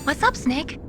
What's up, Snake?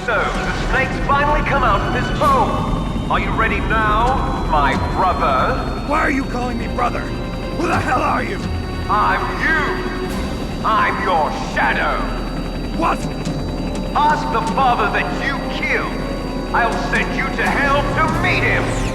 So, the snake's finally come out of his home. Are you ready now, my brother? Why are you calling me brother? Who the hell are you? I'm you. I'm your shadow. What? Ask the father that you killed. I'll send you to hell to meet him.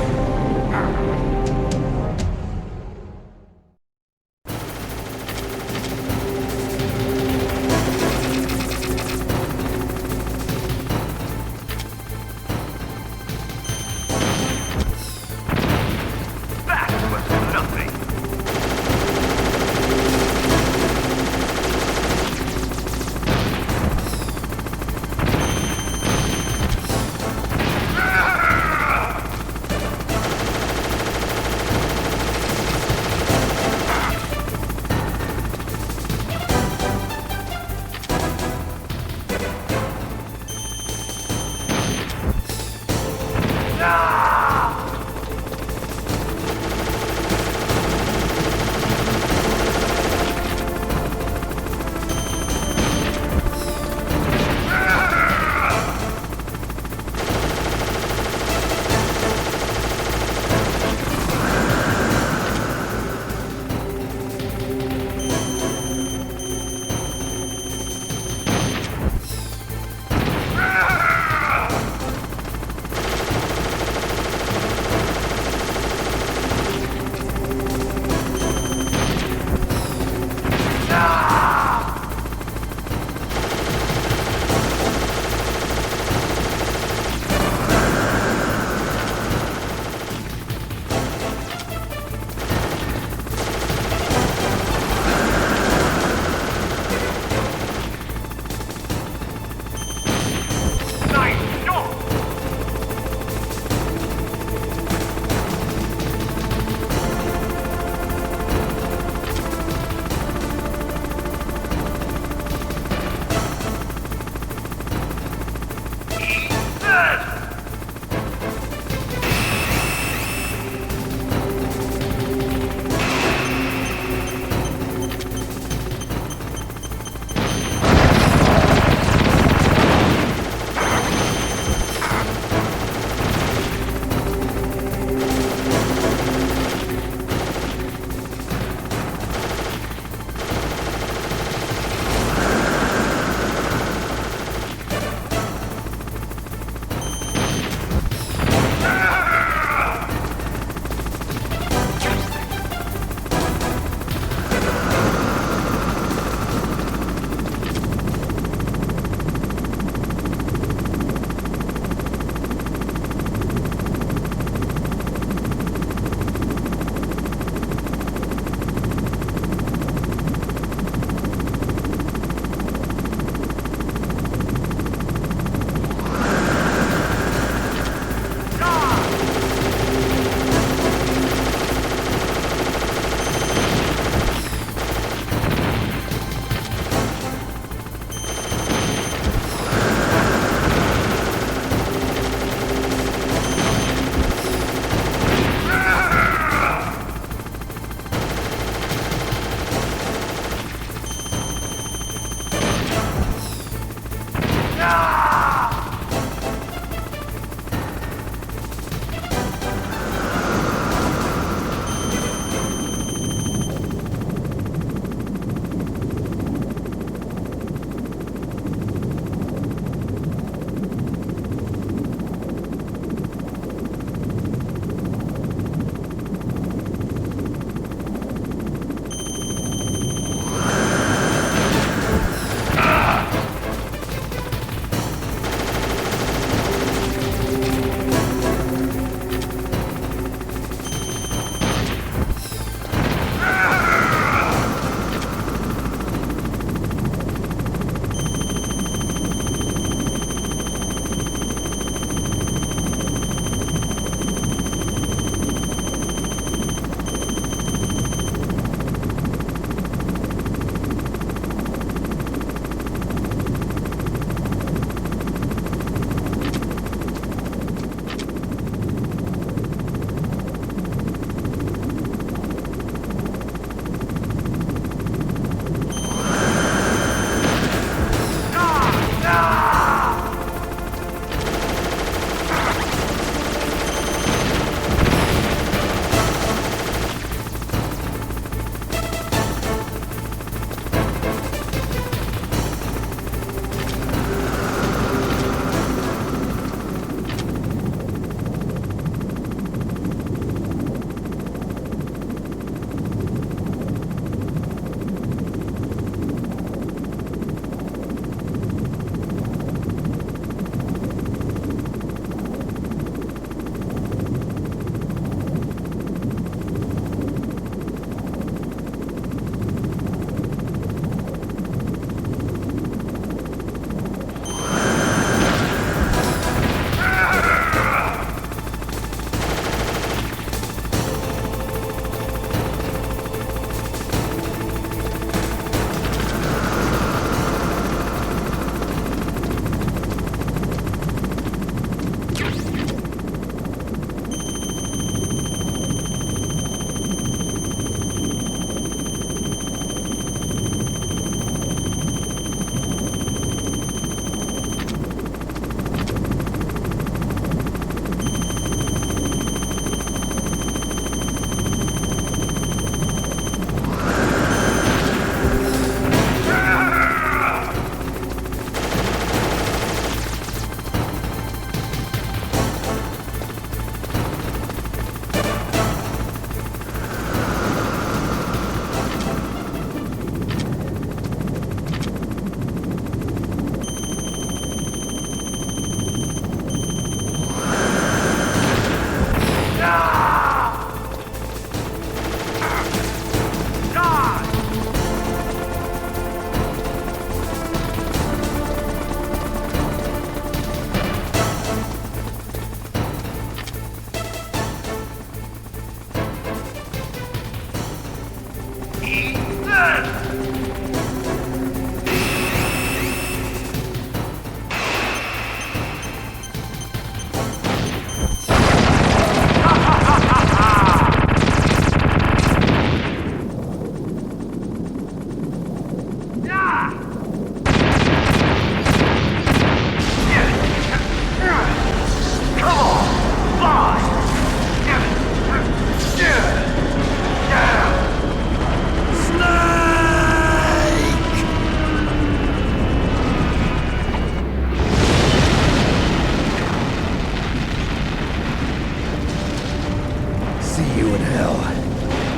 See you in hell,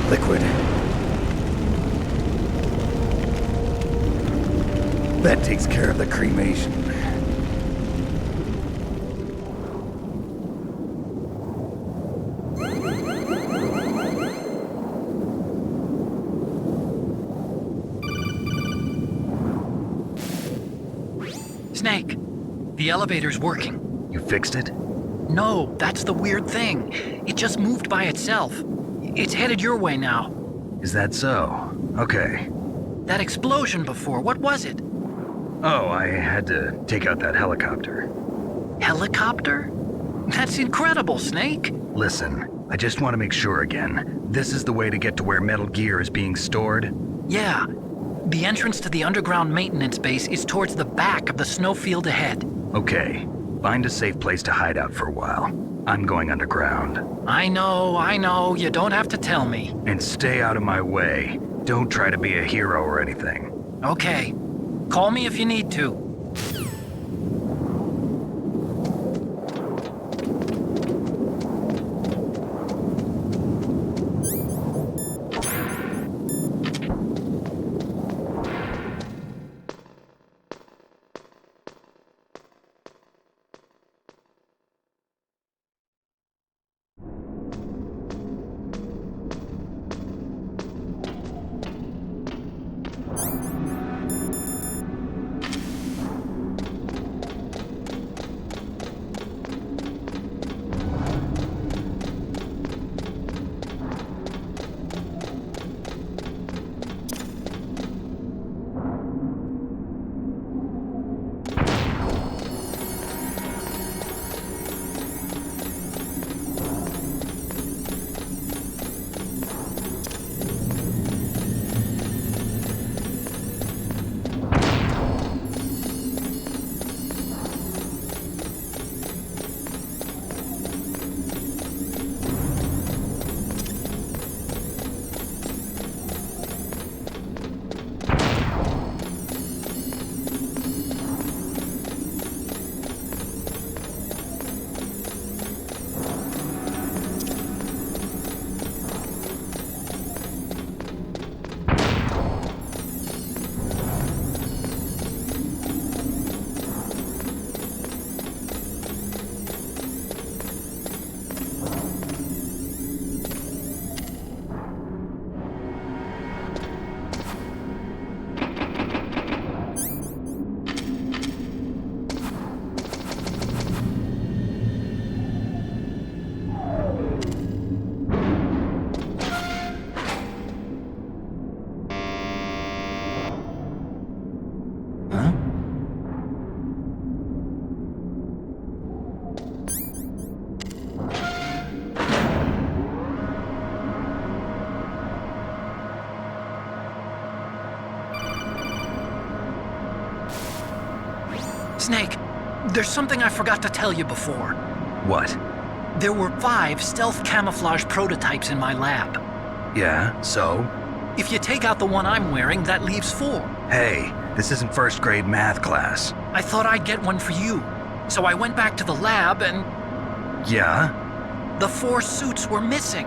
Liquid. That takes care of the cremation. Snake, the elevator's working. You fixed it? No, that's the weird thing. It just moved by itself. It's headed your way now. Is that so? Okay. That explosion before, what was it? Oh, I had to take out that helicopter. Helicopter? That's incredible, Snake. Listen, I just want to make sure again. This is the way to get to where Metal Gear is being stored? Yeah. The entrance to the underground maintenance base is towards the back of the snowfield ahead. Okay. Find a safe place to hide out for a while. I'm going underground. I know. You don't have to tell me. And stay out of my way. Don't try to be a hero or anything. Okay. Call me if you need to. Snake, there's something I forgot to tell you before. What? There were 5 stealth camouflage prototypes in my lab. Yeah, so? If you take out the one I'm wearing, that leaves 4. Hey, this isn't first grade math class. I thought I'd get one for you. So I went back to the lab and Yeah? the 4 suits were missing.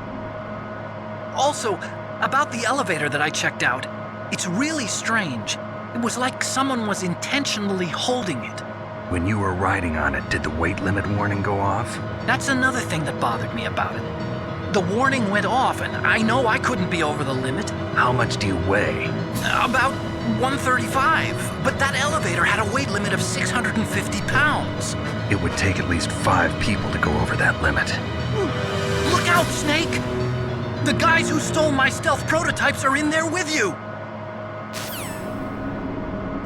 Also, about the elevator that I checked out, it's really strange. It was like someone was intentionally holding it. When you were riding on it, did the weight limit warning go off? That's another thing that bothered me about it. The warning went off, and I know I couldn't be over the limit. How much do you weigh? About 135, but that elevator had a weight limit of 650 pounds. It would take at least 5 people to go over that limit. Look out, Snake! The guys who stole my stealth prototypes are in there with you!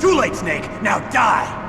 Too late, Snake! Now die!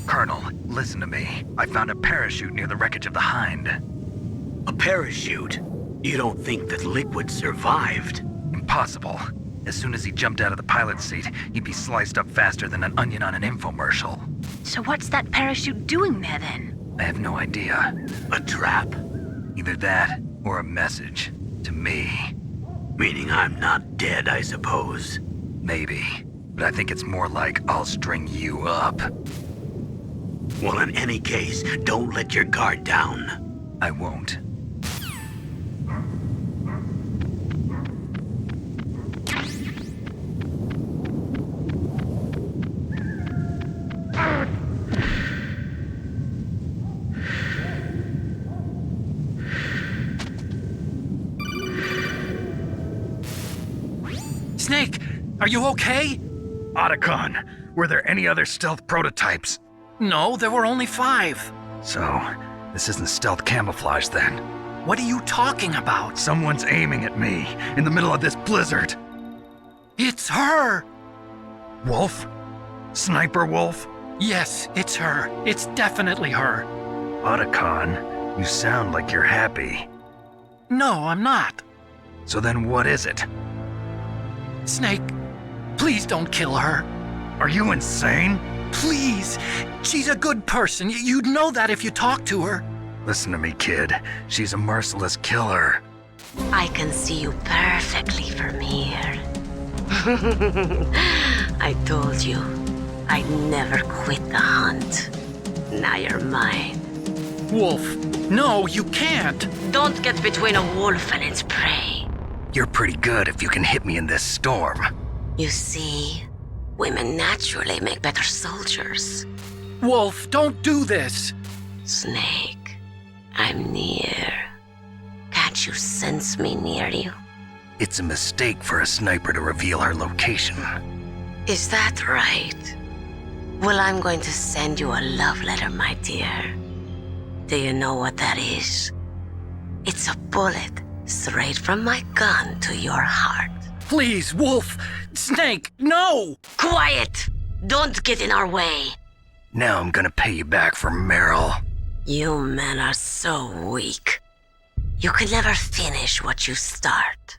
Colonel, listen to me. I found a parachute near the wreckage of the Hind. A parachute? You don't think that Liquid survived? Impossible. As soon as he jumped out of the pilot's seat, he'd be sliced up faster than an onion on an infomercial. So what's that parachute doing there then? I have no idea. A trap? Either that or a message. To me. Meaning I'm not dead, I suppose. Maybe. But I think it's more like I'll string you up. Well, in any case, don't let your guard down. I won't. Snake, are you okay? Otacon, were there any other stealth prototypes? No, there were only 5. So, this isn't stealth camouflage then. What are you talking about? Someone's aiming at me in the middle of this blizzard. It's her! Wolf? Sniper Wolf? Yes, it's her. It's definitely her. Otacon, you sound like you're happy. No, I'm not. So then what is it? Snake, please don't kill her. Are you insane? Please. She's a good person. You'd know that if you talked to her. Listen to me, kid. She's a merciless killer. I can see you perfectly from here. I told you, I'd never quit the hunt. Now you're mine. Wolf, no, you can't. Don't get between a wolf and its prey. You're pretty good if you can hit me in this storm. You see, women naturally make better soldiers. Wolf, don't do this. Snake, I'm near. Can't you sense me near you? It's a mistake for a sniper to reveal her location. Is that right? Well, I'm going to send you a love letter, my dear. Do you know what that is? It's a bullet straight from my gun to your heart. Please, Wolf. Snake, no! Quiet! Don't get in our way. Now I'm gonna pay you back for Meryl. You men are so weak. You can never finish what you start.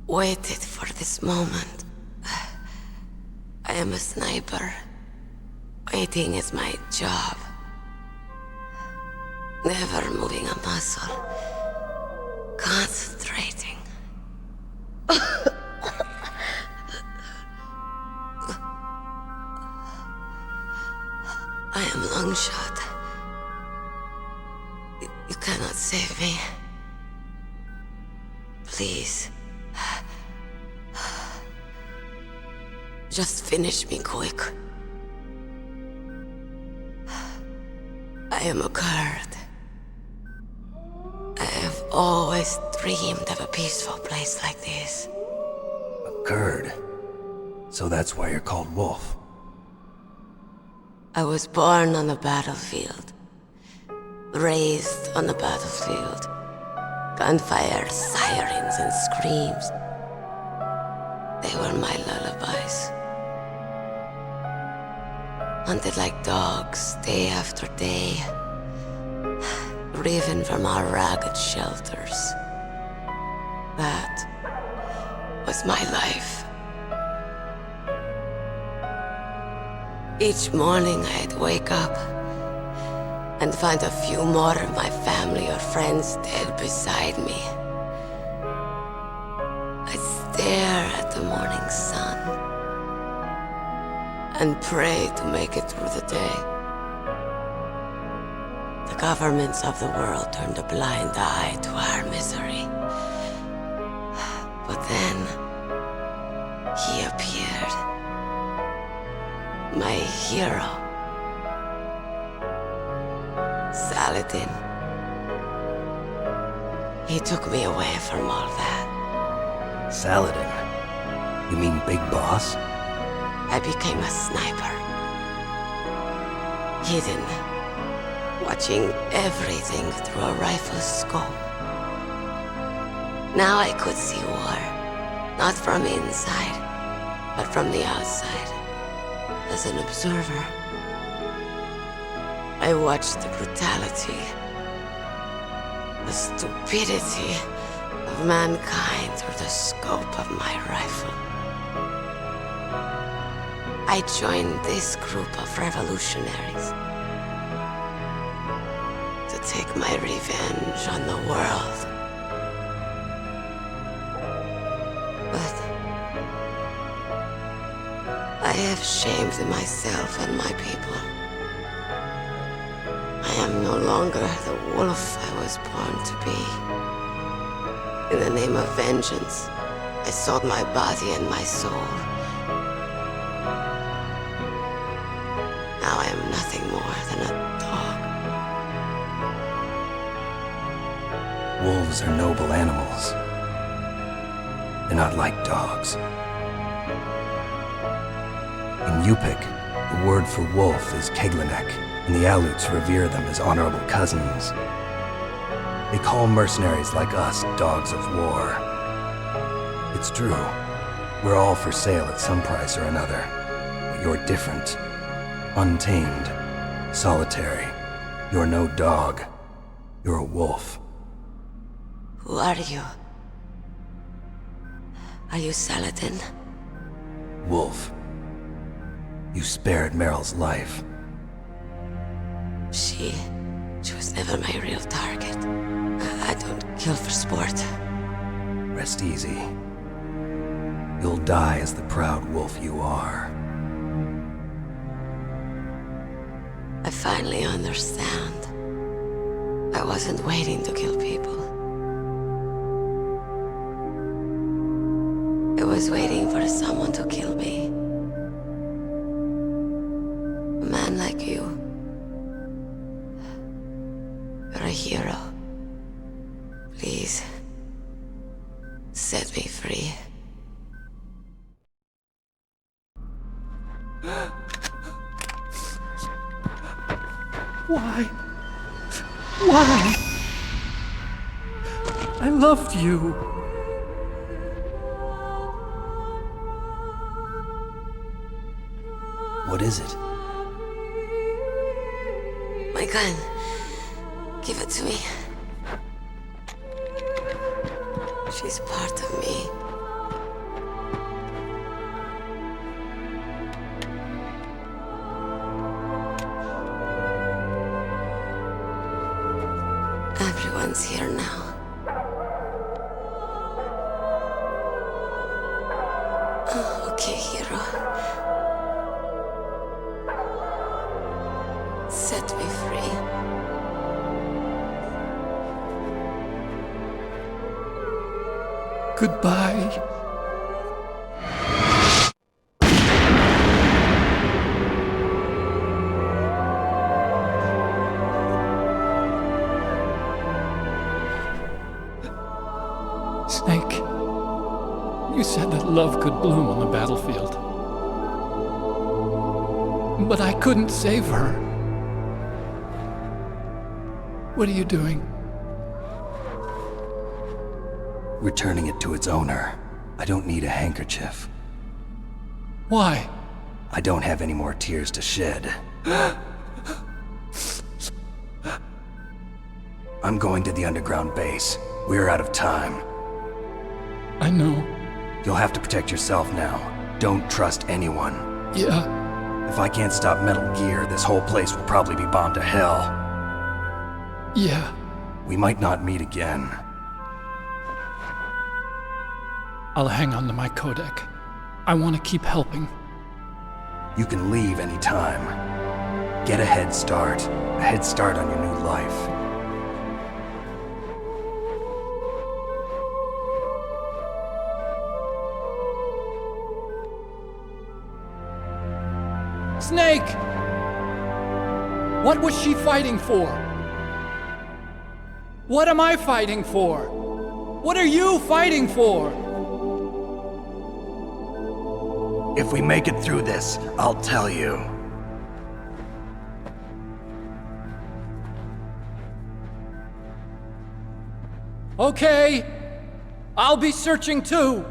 waited for this moment. I am a sniper. Waiting is my job. Never moving a muscle. Concentrating. I am Longshot. You cannot save me. Please. Just finish me quick. I am a Kurd. I have always dreamed of a peaceful place like this. A Kurd. So that's why you're called Wolf. I was born on the battlefield. Raised on the battlefield. Gunfire, sirens, and screams. They were my lullabies. Hunted like dogs, day after day. Driven from our ragged shelters. That was my life. Each morning I'd wake up and find a few more of my family or friends dead beside me. I'd stare at the morning sun and pray to make it through the day. The governments of the world turned a blind eye to our misery. But then, he appeared. My hero. Saladin. He took me away from all that. Saladin? You mean Big Boss? I became a sniper. Hidden. Watching everything through a rifle's scope. Now I could see war. Not from inside, but from the outside. As an observer. I watched the brutality, the stupidity of mankind through the scope of my rifle. I joined this group of revolutionaries to take my revenge on the world. But I have shamed myself and my people. I am no longer the wolf I was born to be. In the name of vengeance, I sold my body and my soul. Now I am nothing more than a dog. Wolves are noble animals. They're not like dogs. In Yupik, the word for wolf is Keglanek, and the Aleuts revere them as honorable cousins. They call mercenaries like us dogs of war. It's true. We're all for sale at some price or another. But you're different. Untamed. Solitary. You're no dog. You're a wolf. Who are you? Are you Saladin? Wolf. You spared Meryl's life. She was never my real target. I don't kill for sport. Rest easy. You'll die as the proud wolf you are. I finally understand. I wasn't waiting to kill people. I was waiting for someone to kill me. A man like you. You're a hero. Please, set me free. Why? Why? I loved you. What is it? My gun. Give it to me. She's part of me. Everyone's here now. Okay, hero. Set me free. Goodbye. Snake, you said that love could bloom on the battlefield. But I couldn't save her. What are you doing? Returning it to its owner. I don't need a handkerchief. Why? I don't have any more tears to shed. I'm going to the underground base. We're out of time. I know. You'll have to protect yourself now. Don't trust anyone. Yeah. If I can't stop Metal Gear, this whole place will probably be bombed to hell. Yeah. We might not meet again. I'll hang on to my codec. I want to keep helping. You can leave anytime. Get a head start. A head start on your new life. Snake! What was she fighting for? What am I fighting for? What are you fighting for? If we make it through this, I'll tell you. Okay. I'll be searching too.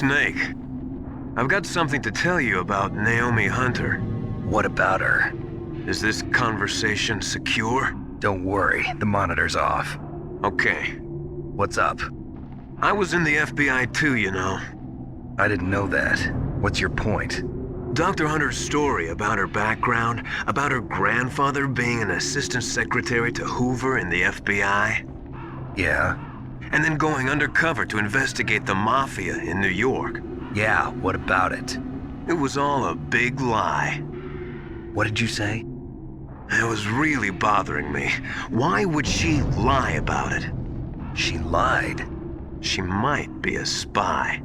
Snake, I've got something to tell you about Naomi Hunter. What about her? Is this conversation secure? Don't worry, the monitor's off. Okay. What's up? I was in the FBI too, you know. I didn't know that. What's your point? Dr. Hunter's story about her background, about her grandfather being an assistant secretary to Hoover in the FBI, Yeah? and then going undercover to investigate the Mafia in New York. Yeah, what about it? It was all a big lie. What did you say? It was really bothering me. Why would she lie about it? She lied. She might be a spy.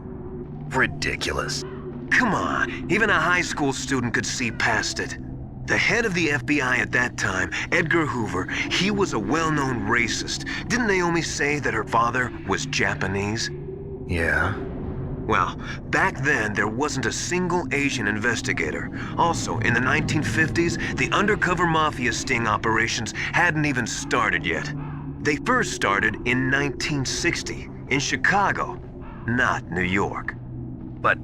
Ridiculous. Come on, even a high school student could see past it. The head of the FBI at that time, Edgar Hoover, he was a well-known racist. Didn't Naomi say that her father was Japanese? Yeah? Well, back then, there wasn't a single Asian investigator. Also, in the 1950s, the undercover mafia sting operations hadn't even started yet. They first started in 1960, in Chicago, not New York. But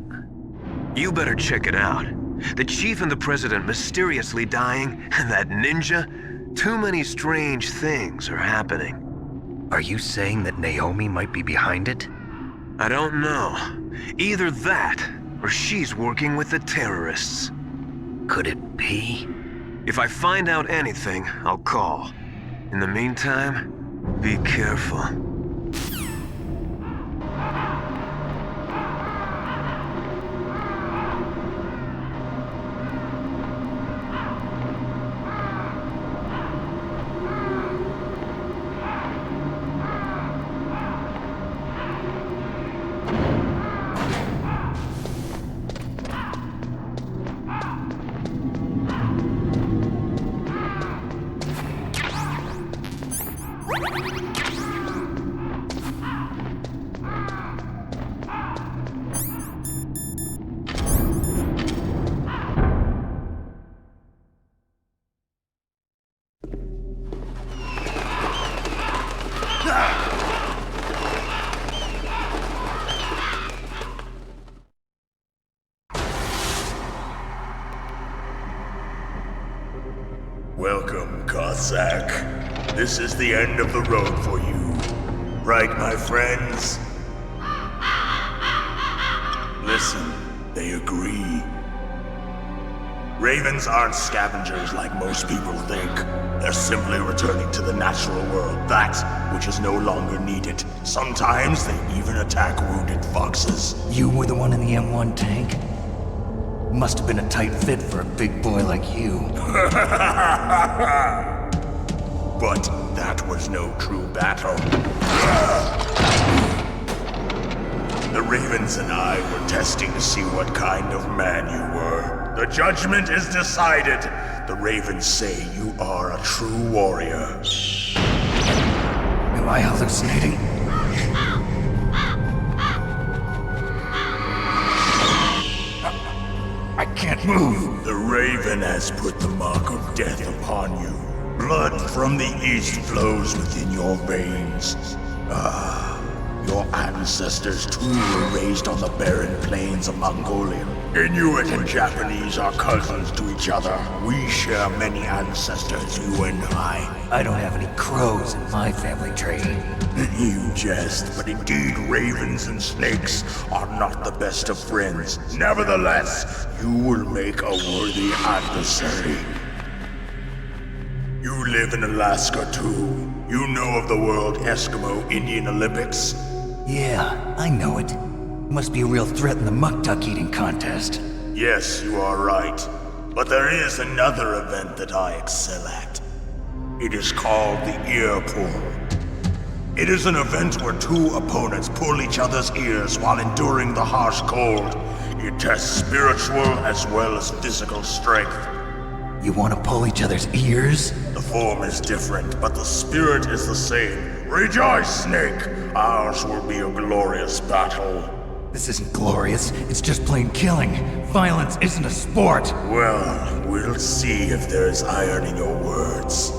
You better check it out. The chief and the president mysteriously dying, and that ninja? Too many strange things are happening. are you saying that Naomi might be behind it? I don't know. Either that, or she's working with the terrorists. Could it be? If I find out anything, I'll call. In the meantime, be careful. Welcome, Cossack. This is the end of the road for you. Right, my friends? Listen, they agree. Ravens aren't scavengers like most people think. They're simply returning to the natural world, that which is no longer needed. Sometimes they even attack wounded foxes. You were the one in the M1 tank? Must have been a tight fit for a big boy like you. But that was no true battle. The Ravens and I were testing to see what kind of man you were. The judgment is decided. The Ravens say you are a true warrior. Am I hallucinating? I can't move. The Raven has put the mark of death upon you. Blood from the east flows within your veins. Your ancestors too were raised on the barren plains of Mongolia. Inuit and Japanese are cousins to each other. We share many ancestors, you and I. I don't have any crows in my family tree. You jest, but indeed ravens and snakes are not the best of friends. Nevertheless, you will make a worthy adversary. You live in Alaska too. You know of the World Eskimo Indian Olympics? Yeah, I know it. Must be a real threat in the muck-duck eating contest. Yes, you are right. But there is another event that I excel at. It is called the ear pull. It is an event where two opponents pull each other's ears while enduring the harsh cold. It tests spiritual as well as physical strength. You want to pull each other's ears? The form is different, but the spirit is the same. Rejoice, Snake! Ours will be a glorious battle. This isn't glorious, it's just plain killing. Violence isn't a sport. Well, we'll see if there's iron in your words.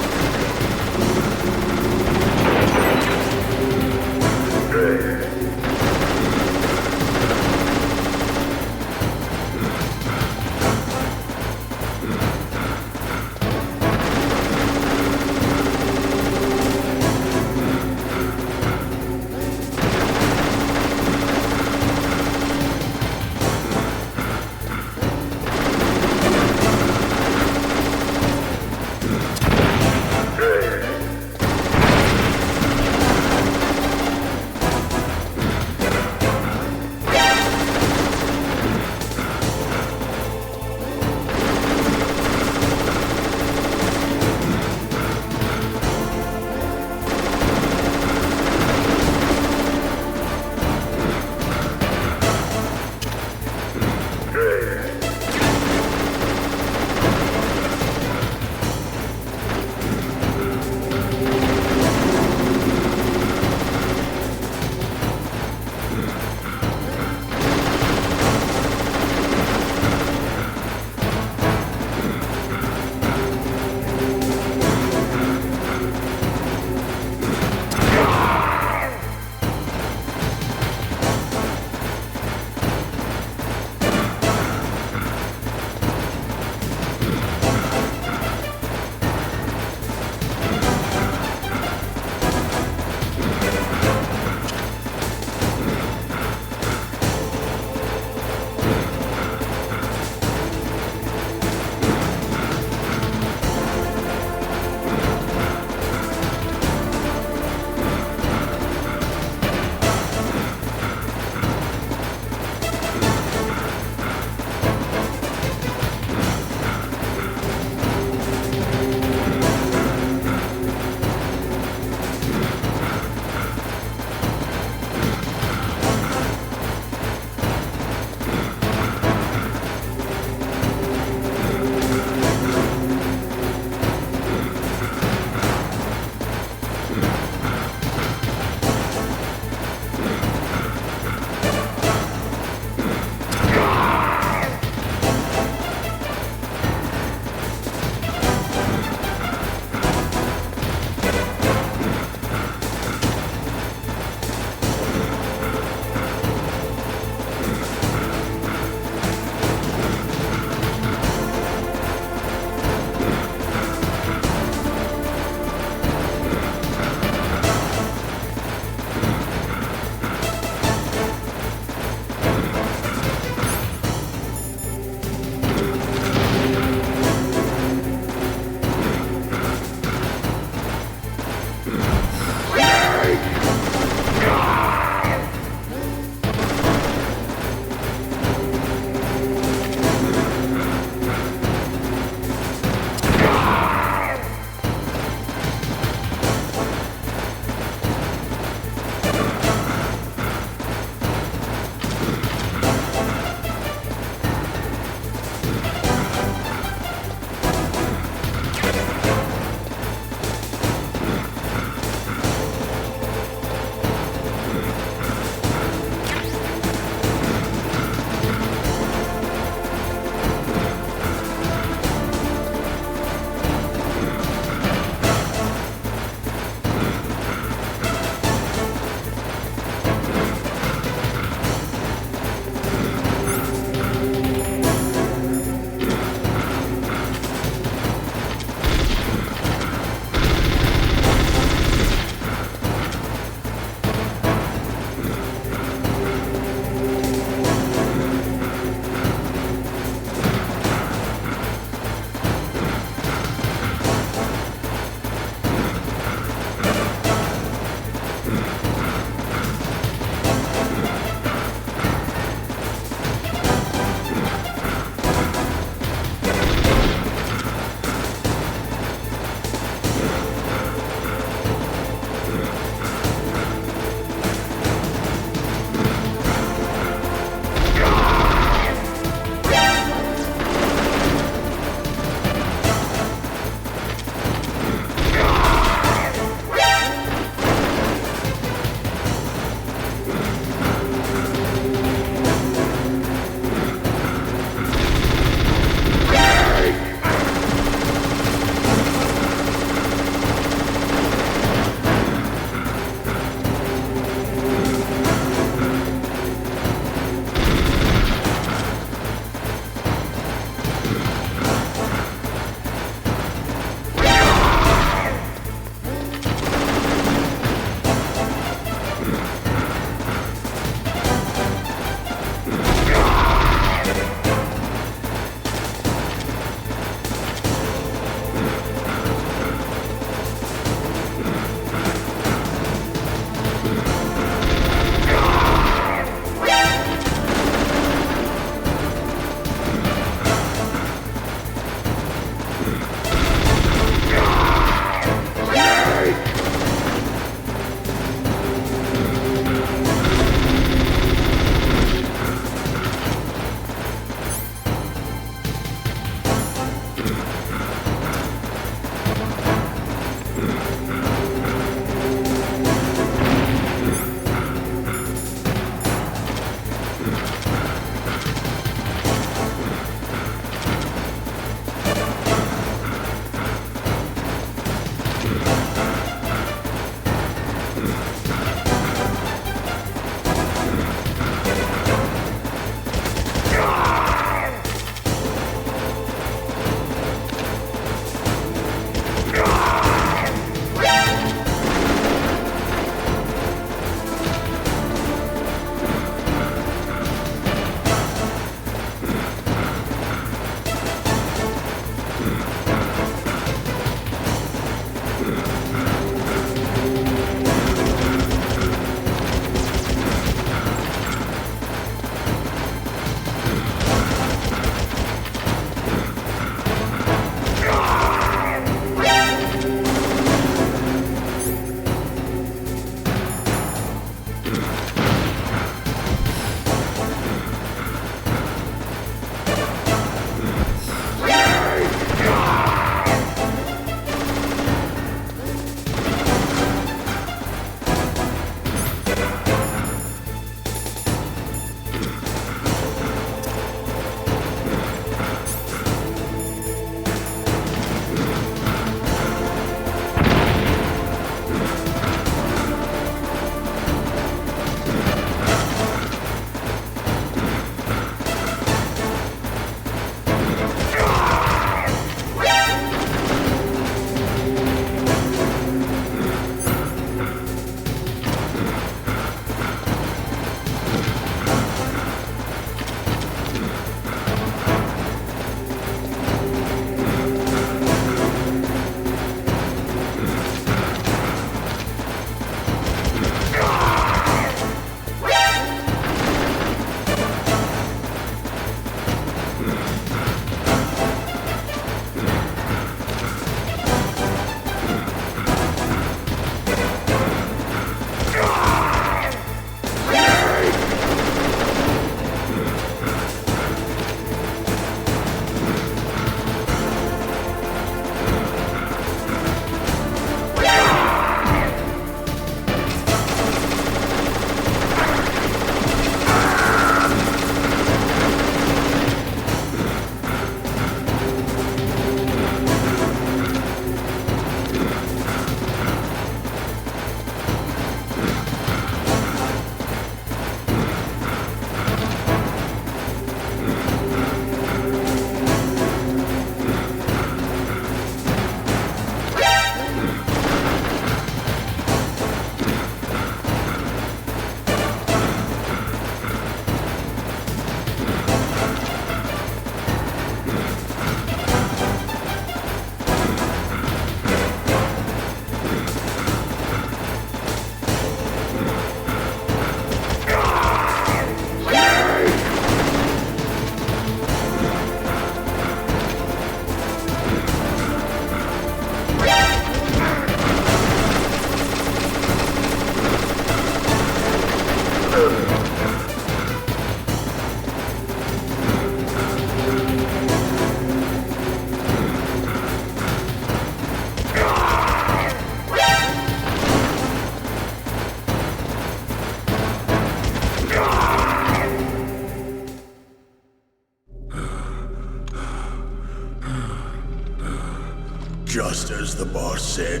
Just as the boss said,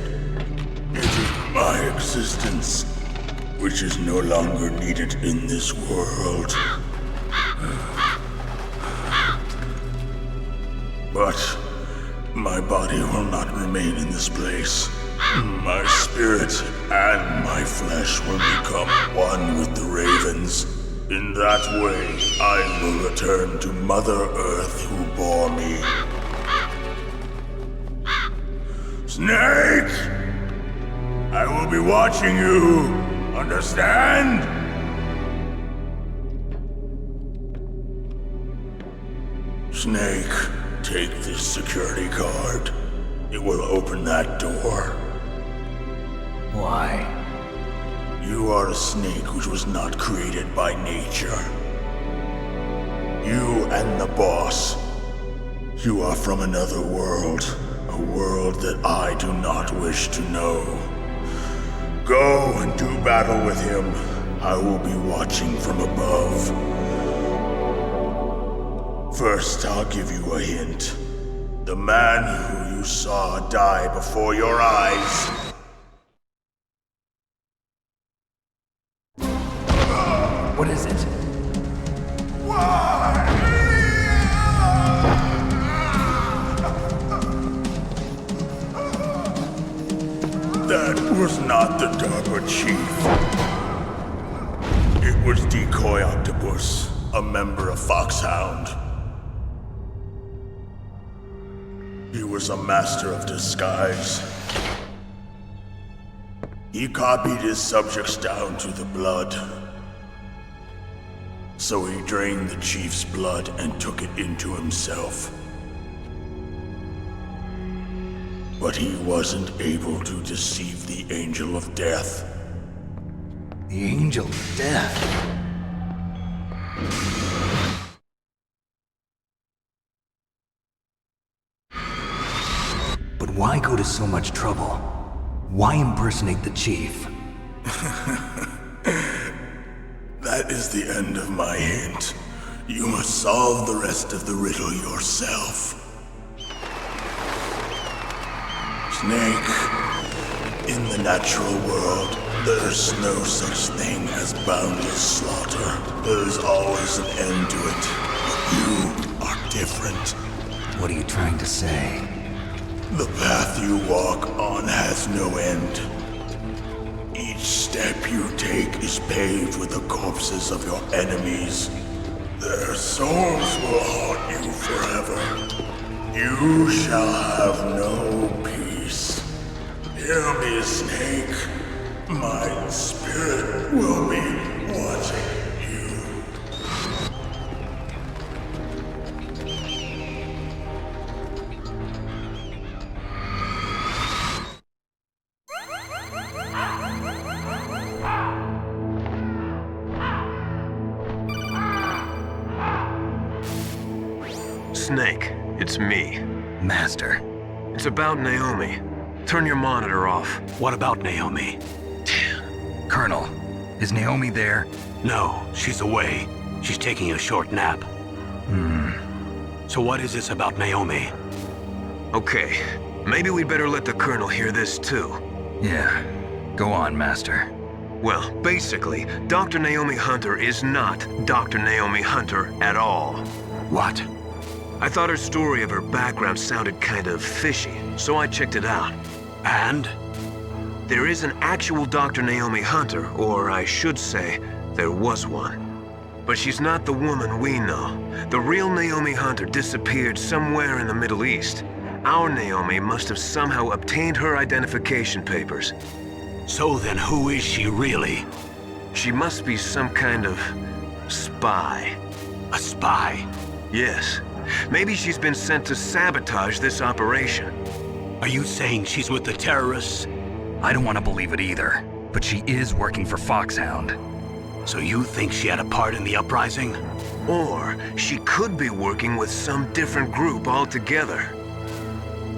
it is my existence which is no longer needed in this world. But my body will not remain in this place. My spirit and my flesh will become one with the ravens. In that way, I will return to Mother Earth who bore me. Snake! I will be watching you. Understand? Snake, take this security card. It will open that door. Why? You are a snake which was not created by nature. You and the boss. You are from another world. A world that I do not wish to know. Go and do battle with him. I will be watching from above. First, I'll give you a hint. The man who you saw die before your eyes. What is it? That was not the DARPA chief. It was Decoy Octopus, a member of Foxhound. He was a master of disguise. He copied his subjects down to the blood. So he drained the chief's blood and took it into himself. But he wasn't able to deceive the Angel of Death. The Angel of Death. But why go to so much trouble? Why impersonate the chief? That is the end of my hint. You must solve the rest of the riddle yourself. Snake, in the natural world, there's no such thing as boundless slaughter. There's always an end to it. But you are different. What are you trying to say? The path you walk on has no end. Each step you take is paved with the corpses of your enemies. Their souls will haunt you forever. You shall have no peace. Hear me, Snake. My spirit will be watching you. Snake, it's me. Master. It's about Naomi. Turn your monitor off. What about Naomi? Colonel, is Naomi there? No, she's away. She's taking a short nap. So what is this about Naomi? Okay, maybe we'd better let the Colonel hear this too. Yeah. Go on, Master. Well, basically, Dr. Naomi Hunter is not Dr. Naomi Hunter at all. What? I thought her story of her background sounded kind of fishy, so I checked it out. And? There is an actual Dr. Naomi Hunter, or I should say, there was one. But she's not the woman we know. The real Naomi Hunter disappeared somewhere in the Middle East. Our Naomi must have somehow obtained her identification papers. So then who is she really? She must be some kind of spy. A spy? Yes. Maybe she's been sent to sabotage this operation. Are you saying she's with the terrorists? I don't want to believe it either, but she is working for Foxhound. So you think she had a part in the uprising? Or she could be working with some different group altogether.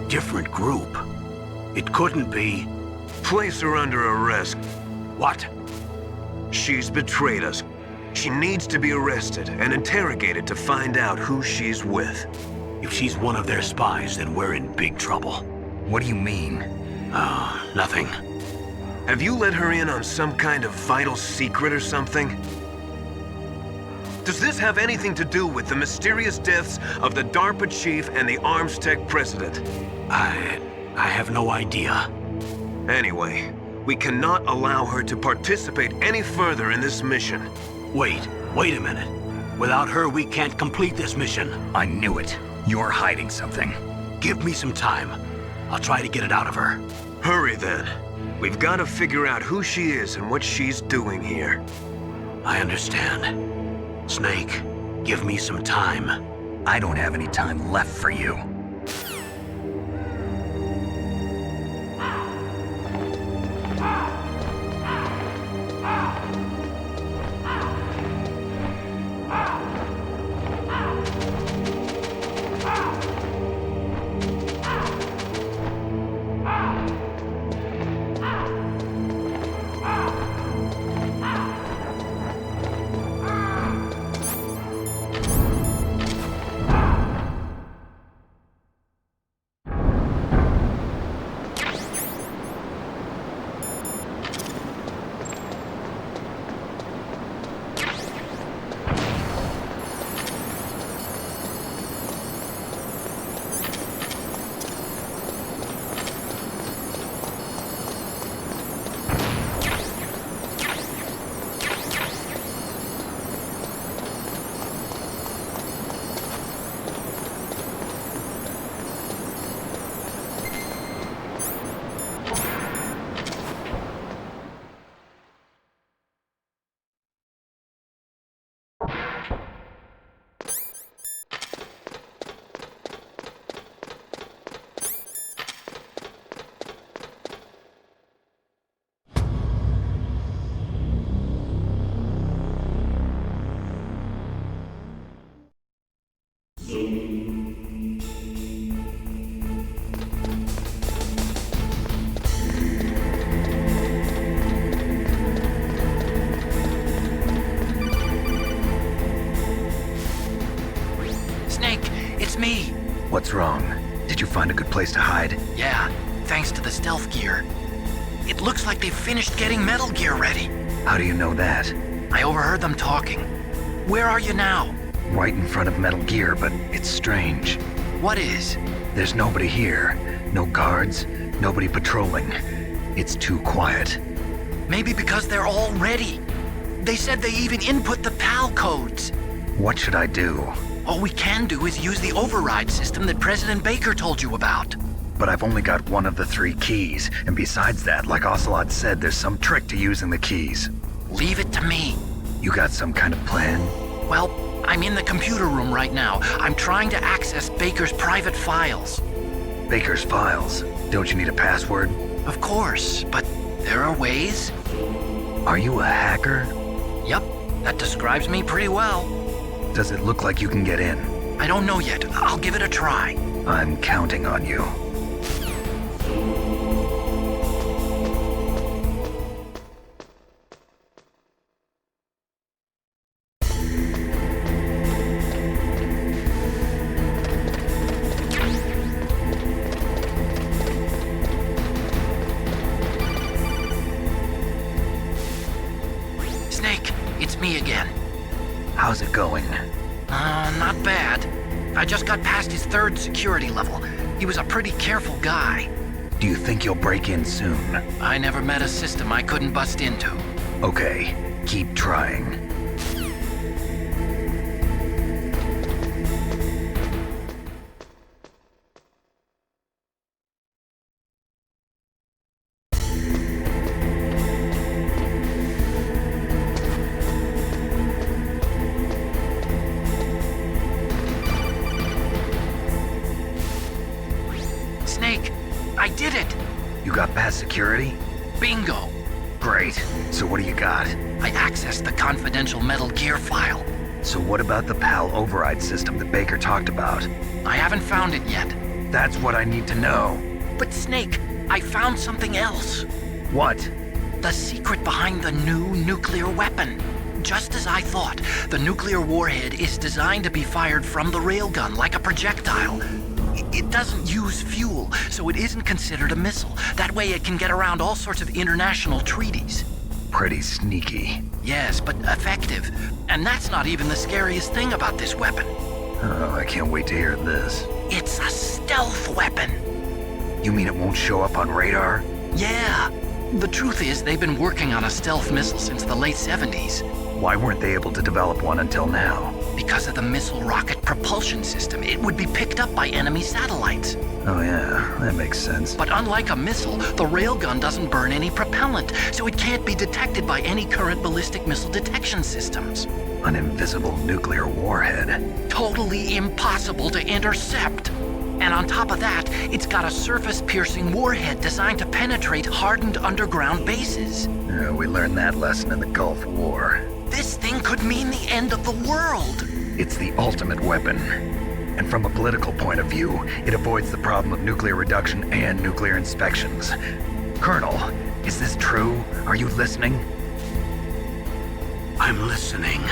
Different group? It couldn't be. Place her under arrest. What? She's betrayed us. She needs to be arrested and interrogated to find out who she's with. If she's one of their spies, then we're in big trouble. What do you mean? Oh, nothing. Have you let her in on some kind of vital secret or something? Does this have anything to do with the mysterious deaths of the DARPA chief and the ArmsTech president? I have no idea. Anyway, we cannot allow her to participate any further in this mission. Wait a minute. Without her, we can't complete this mission. I knew it. You're hiding something. Give me some time. I'll try to get it out of her. Hurry then. We've got to figure out who she is and what she's doing here. I understand. Snake, give me some time. I don't have any time left for you. Me. What's wrong? Did you find a good place to hide? Yeah, thanks to the stealth gear. It looks like they've finished getting Metal Gear ready. How do you know that? I overheard them talking. Where are you now? Right in front of Metal Gear, but it's strange. What is? There's nobody here. No guards, nobody patrolling. It's too quiet. Maybe because they're all ready. They said they even input the PAL codes. What should I do? All we can do is use the override system that President Baker told you about. But I've only got one of the 3 keys, and besides that, like Ocelot said, there's some trick to using the keys. Leave it to me. You got some kind of plan? Well, I'm in the computer room right now. I'm trying to access Baker's private files. Baker's files? Don't you need a password? Of course, but there are ways. Are you a hacker? Yep, that describes me pretty well. Does it look like you can get in? I don't know yet. I'll give it a try. I'm counting on you. Snake, it's me again. How's it going? Not bad. I just got past his 3rd security level. He was a pretty careful guy. Do you think you'll break in soon? I never met a system I couldn't bust into. Okay, keep trying. Snake, I did it! You got past security? Bingo! Great. So what do you got? I accessed the confidential Metal Gear file. So what about the PAL override system that Baker talked about? I haven't found it yet. That's what I need to know. But Snake, I found something else. What? The secret behind the new nuclear weapon. Just as I thought, the nuclear warhead is designed to be fired from the railgun like a projectile. It doesn't use fuel, so it isn't considered a missile. That way it can get around all sorts of international treaties. Pretty sneaky. Yes, but effective. And that's not even the scariest thing about this weapon. Oh, I can't wait to hear this. It's a stealth weapon. You mean it won't show up on radar? Yeah. The truth is, they've been working on a stealth missile since the late 70s. Why weren't they able to develop one until now? Because of the missile rocket propulsion system, it would be picked up by enemy satellites. Oh yeah, that makes sense. But unlike a missile, the railgun doesn't burn any propellant, so it can't be detected by any current ballistic missile detection systems. An invisible nuclear warhead. Totally impossible to intercept. And on top of that, it's got a surface-piercing warhead designed to penetrate hardened underground bases. Yeah, we learned that lesson in the Gulf War. This thing could mean the end of the world. It's the ultimate weapon. And from a political point of view, it avoids the problem of nuclear reduction and nuclear inspections. Colonel, is this true? Are you listening? I'm listening.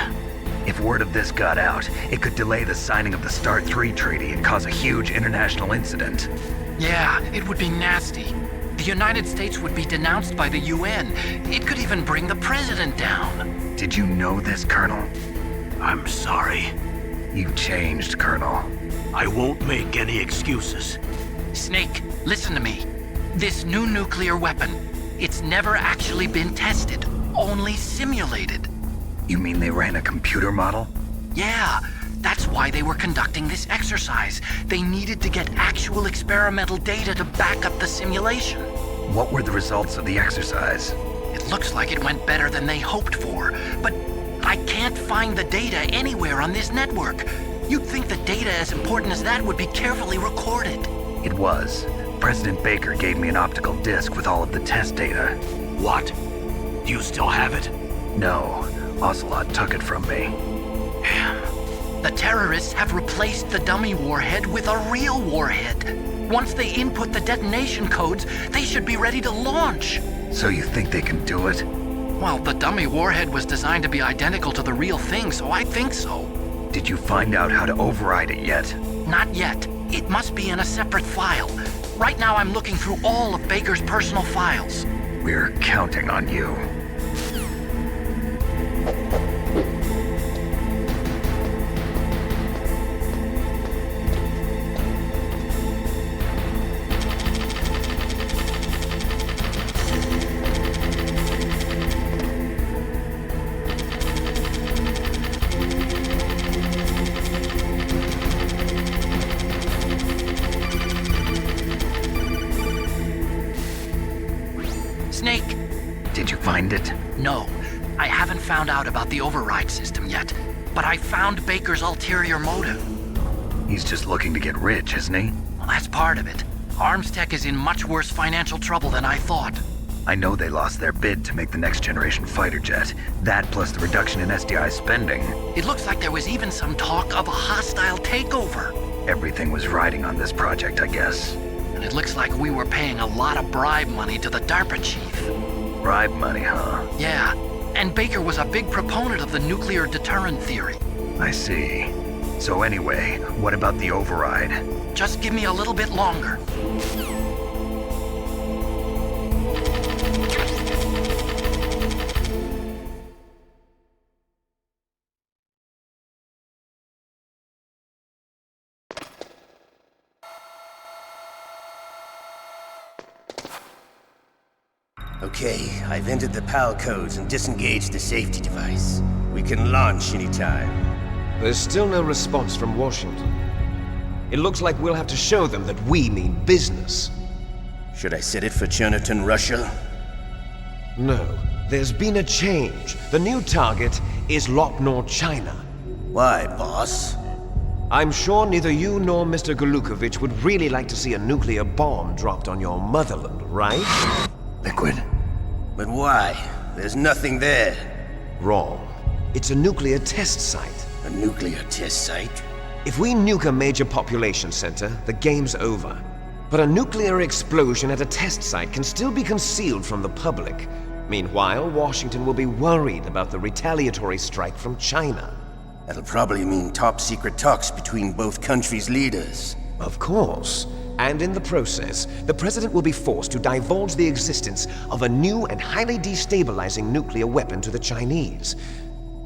If word of this got out, it could delay the signing of the START III treaty and cause a huge international incident. Yeah, it would be nasty. The United States would be denounced by the UN. It could even bring the president down. Did you know this, Colonel? I'm sorry. You changed, Colonel. I won't make any excuses. Snake, listen to me. This new nuclear weapon, it's never actually been tested, only simulated. You mean they ran a computer model? Yeah, that's why they were conducting this exercise. They needed to get actual experimental data to back up the simulation. What were the results of the exercise? It looks like it went better than they hoped for, but I can't find the data anywhere on this network. You'd think the data as important as that would be carefully recorded. It was. President Baker gave me an optical disc with all of the test data. What? Do you still have it? No, Ocelot took it from me. The terrorists have replaced the dummy warhead with a real warhead. Once they input the detonation codes, they should be ready to launch. So you think they can do it? Well, the dummy warhead was designed to be identical to the real thing, so I think so. Did you find out how to override it yet? Not yet. It must be in a separate file. Right now I'm looking through all of Baker's personal files. We're counting on you. Snake! Did you find it? No, I haven't found out about the override system yet, but I found Baker's ulterior motive. He's just looking to get rich, isn't he? Well, that's part of it. Armstech is in much worse financial trouble than I thought. I know they lost their bid to make the next generation fighter jet. That plus the reduction in SDI spending. It looks like there was even some talk of a hostile takeover. Everything was riding on this project, I guess. And it looks like we were paying a lot of bribe money to the DARPA chief. Bribe money, huh? Yeah, and Baker was a big proponent of the nuclear deterrent theory. I see. So anyway, what about the override? Just give me a little bit longer. Okay, I've entered the PAL codes and disengaged the safety device. We can launch anytime. There's still no response from Washington. It looks like we'll have to show them that we mean business. Should I set it for Cherniton, Russia? No, there's been a change. The new target is Lopnor, China. Why, boss? I'm sure neither you nor Mr. Golukovich would really like to see a nuclear bomb dropped on your motherland, right? Liquid. But why? There's nothing there. Wrong. It's a nuclear test site. A nuclear test site? If we nuke a major population center, the game's over. But a nuclear explosion at a test site can still be concealed from the public. Meanwhile, Washington will be worried about the retaliatory strike from China. That'll probably mean top-secret talks between both countries' leaders. Of course. And in the process, the President will be forced to divulge the existence of a new and highly destabilizing nuclear weapon to the Chinese.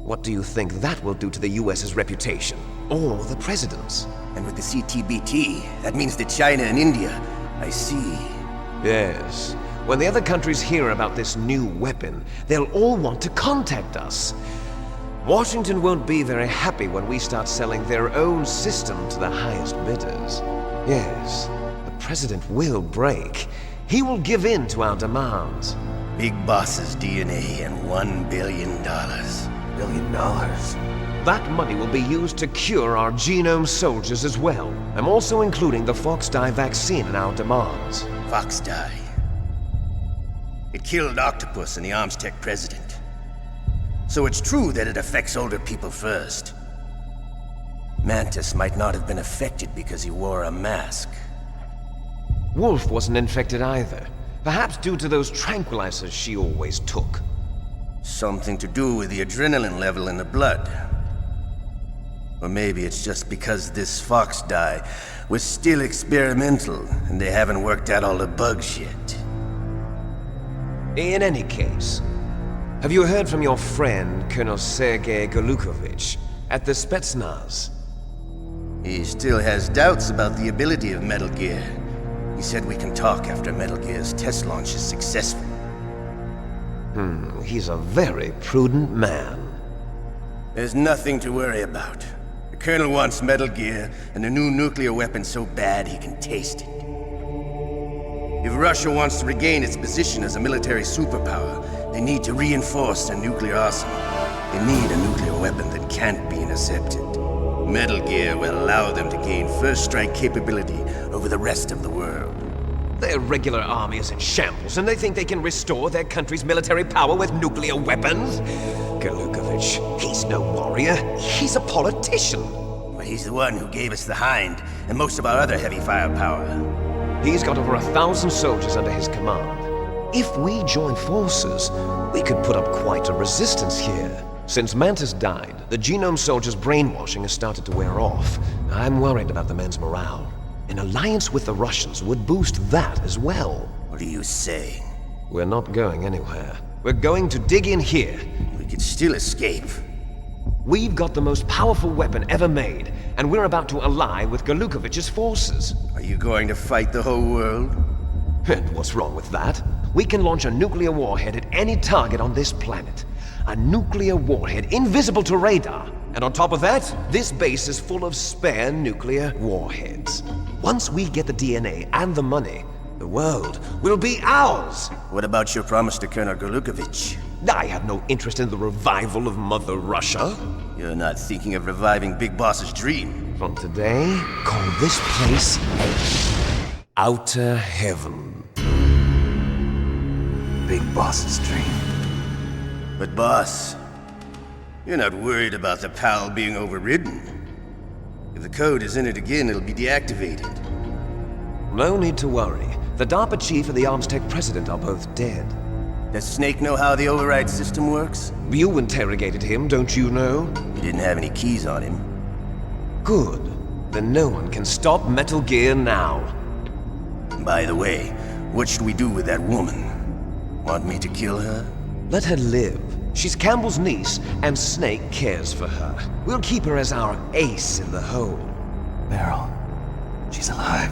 What do you think that will do to the US's reputation? Or the President's? And with the CTBT, that means that China and India. I see. Yes. When the other countries hear about this new weapon, they'll all want to contact us. Washington won't be very happy when we start selling their own system to the highest bidders. Yes, the President will break. He will give in to our demands. Big Boss's DNA and $1 billion. $1 billion? That money will be used to cure our genome soldiers as well. I'm also including the Fox-Die vaccine in our demands. Fox-Die. It killed Octopus and the Armstech president. So it's true that it affects older people first. Mantis might not have been affected because he wore a mask. Wolf wasn't infected either. Perhaps due to those tranquilizers she always took. Something to do with the adrenaline level in the blood. Or maybe it's just because this Fox-Die was still experimental and they haven't worked out all the bugs yet. In any case, have you heard from your friend, Colonel Sergei Golukovich, at the Spetsnaz? He still has doubts about the ability of Metal Gear. He said we can talk after Metal Gear's test launch is successful. He's a very prudent man. There's nothing to worry about. The Colonel wants Metal Gear and the new nuclear weapon so bad he can taste it. If Russia wants to regain its position as a military superpower, they need to reinforce their nuclear arsenal. They need a nuclear weapon that can't be intercepted. Metal Gear will allow them to gain first strike capability over the rest of the world. Their regular army is in shambles, and they think they can restore their country's military power with nuclear weapons? Golukovich, he's no warrior. He's a politician. But he's the one who gave us the Hind and most of our other heavy firepower. He's got over 1,000 soldiers under his command. If we join forces, we could put up quite a resistance here. Since Mantis died, the genome soldiers' brainwashing has started to wear off. I'm worried about the men's morale. An alliance with the Russians would boost that as well. What are you saying? We're not going anywhere. We're going to dig in here. We could still escape. We've got the most powerful weapon ever made, and we're about to ally with Golukovich's forces. Are you going to fight the whole world? And what's wrong with that? We can launch a nuclear warhead at any target on this planet. A nuclear warhead invisible to radar. And on top of that, this base is full of spare nuclear warheads. Once we get the DNA and the money, the world will be ours! What about your promise to Colonel Golukovich? I have no interest in the revival of Mother Russia. You're not thinking of reviving Big Boss's dream. From today, call this place Outer Heaven. Big Boss's dream. But boss, you're not worried about the PAL being overridden. If the code is in it again, it'll be deactivated. No need to worry. The DARPA chief and the Armstech president are both dead. Does Snake know how the override system works? You interrogated him, don't you know? He didn't have any keys on him. Good. Then no one can stop Metal Gear now. By the way, what should we do with that woman? Want me to kill her? Let her live. She's Campbell's niece, and Snake cares for her. We'll keep her as our ace in the hole. Meryl, she's alive.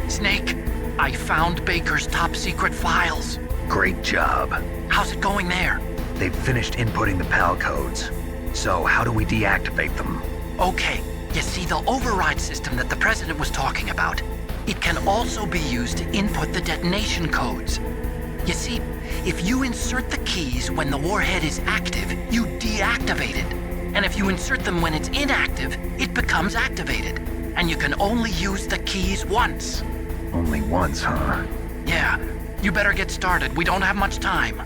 Snake, I found Baker's top secret files. Great job. How's it going there? They've finished inputting the PAL codes. So how do we deactivate them? Okay, you see the override system that the president was talking about? It can also be used to input the detonation codes. You see, if you insert the keys when the warhead is active, you deactivate it. And if you insert them when it's inactive, it becomes activated. And you can only use the keys once. Only once, huh? Yeah, you better get started. We don't have much time.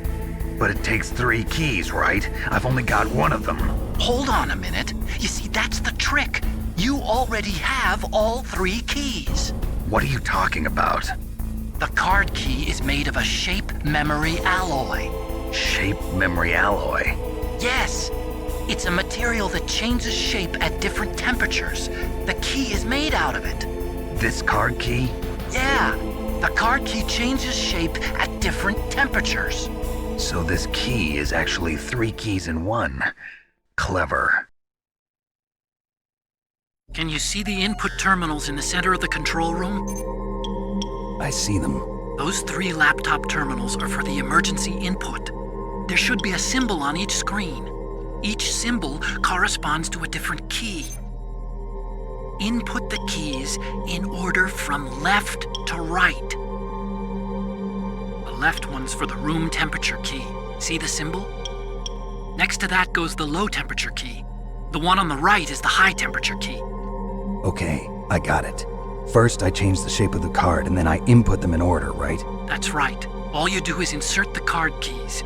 But it takes 3 keys, right? I've only got 1 of them. Hold on a minute. You see, that's the trick. You already have all 3 keys. What are you talking about? The card key is made of a shape memory alloy. Shape memory alloy? Yes. It's a material that changes shape at different temperatures. The key is made out of it. This card key? Yeah. The card key changes shape at different temperatures. So this key is actually 3 keys in one. Clever. Can you see the input terminals in the center of the control room? I see them. Those 3 laptop terminals are for the emergency input. There should be a symbol on each screen. Each symbol corresponds to a different key. Input the keys in order from left to right. The left one's for the room temperature key. See the symbol? Next to that goes the low temperature key. The one on the right is the high temperature key. Okay, I got it. First, I change the shape of the card, and then I input them in order, right? That's right. All you do is insert the card keys.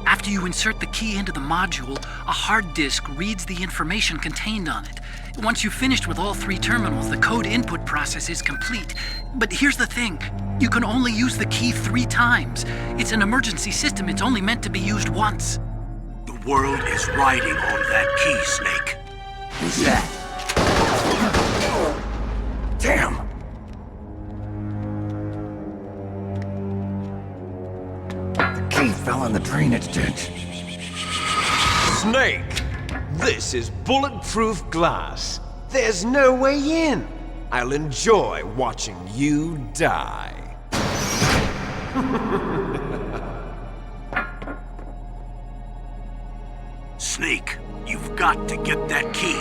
After you insert the key into the module, a hard disk reads the information contained on it. Once you've finished with all 3 terminals, the code input process is complete. But here's the thing. You can only use the key 3 times. It's an emergency system. It's only meant to be used once. The world is riding on that key, Snake. Who's that? Damn! The key fell in the drainage ditch. Snake! This is bulletproof glass. There's no way in. I'll enjoy watching you die. Snake, you've got to get that key.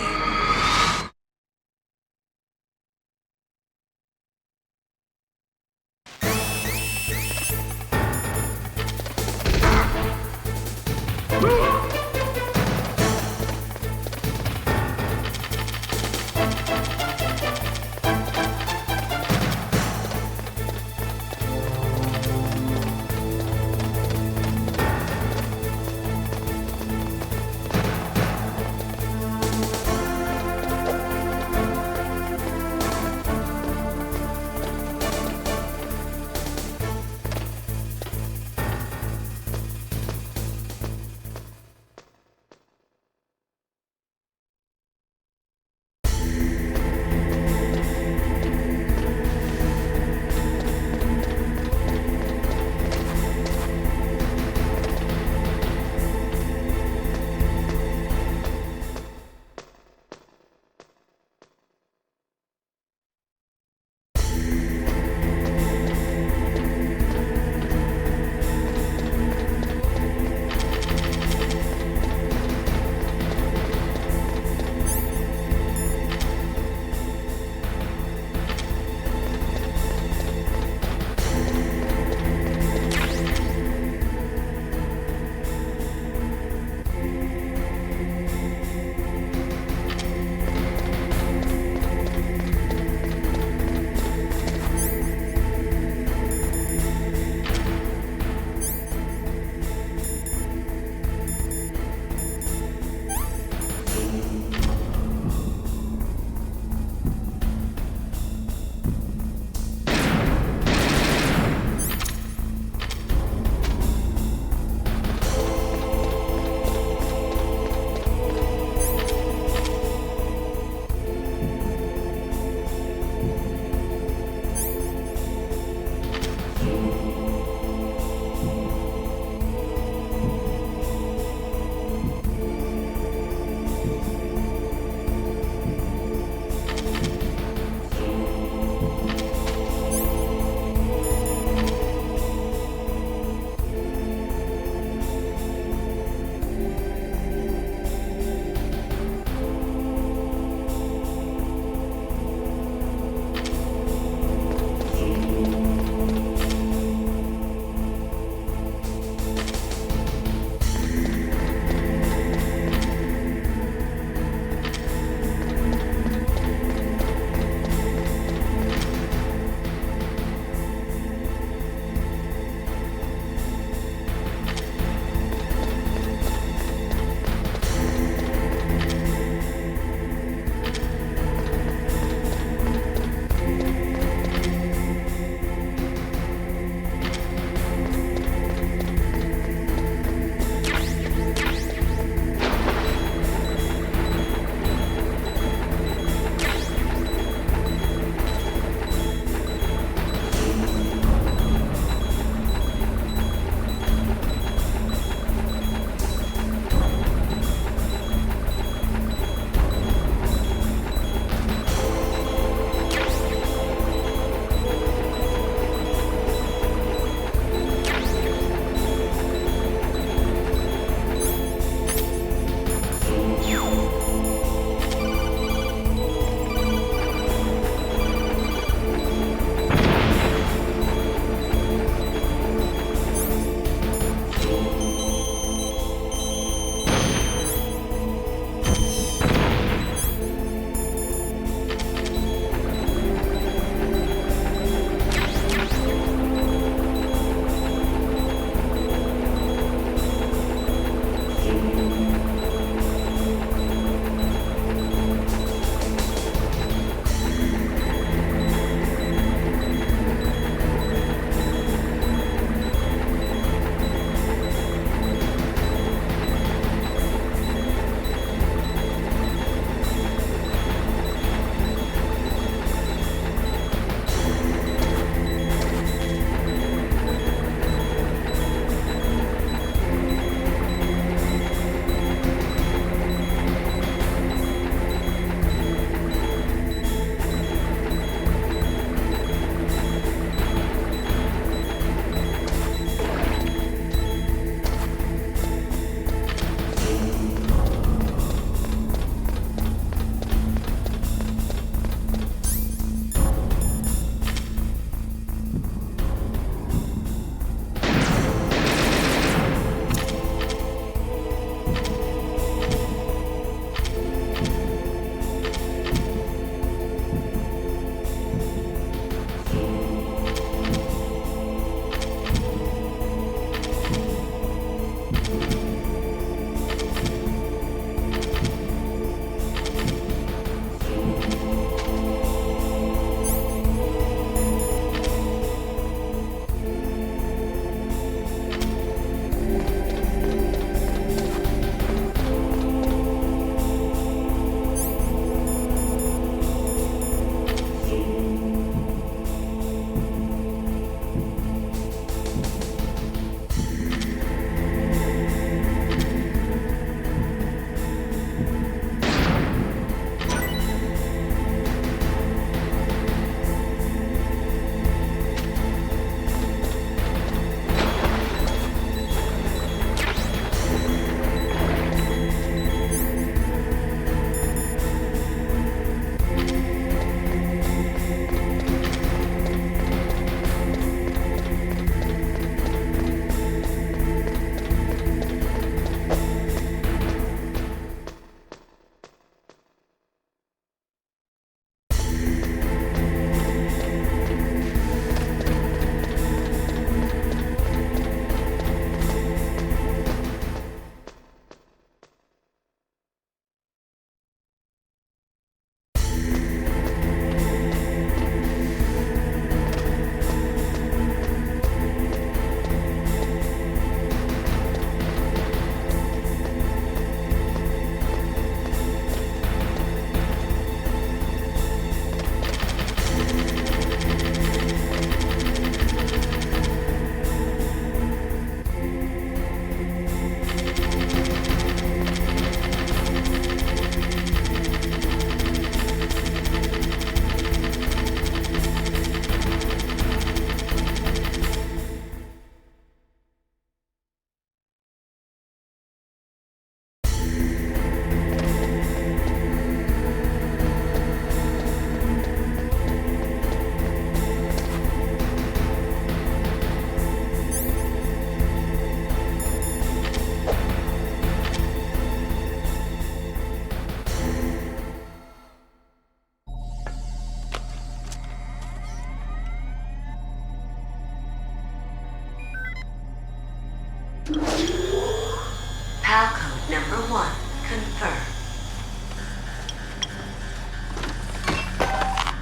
confirmed.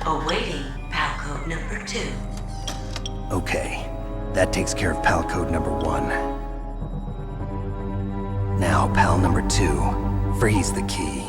Awaiting PAL code number 2. Okay, that takes care of PAL code number 1. Now, PAL number 2, freeze the key.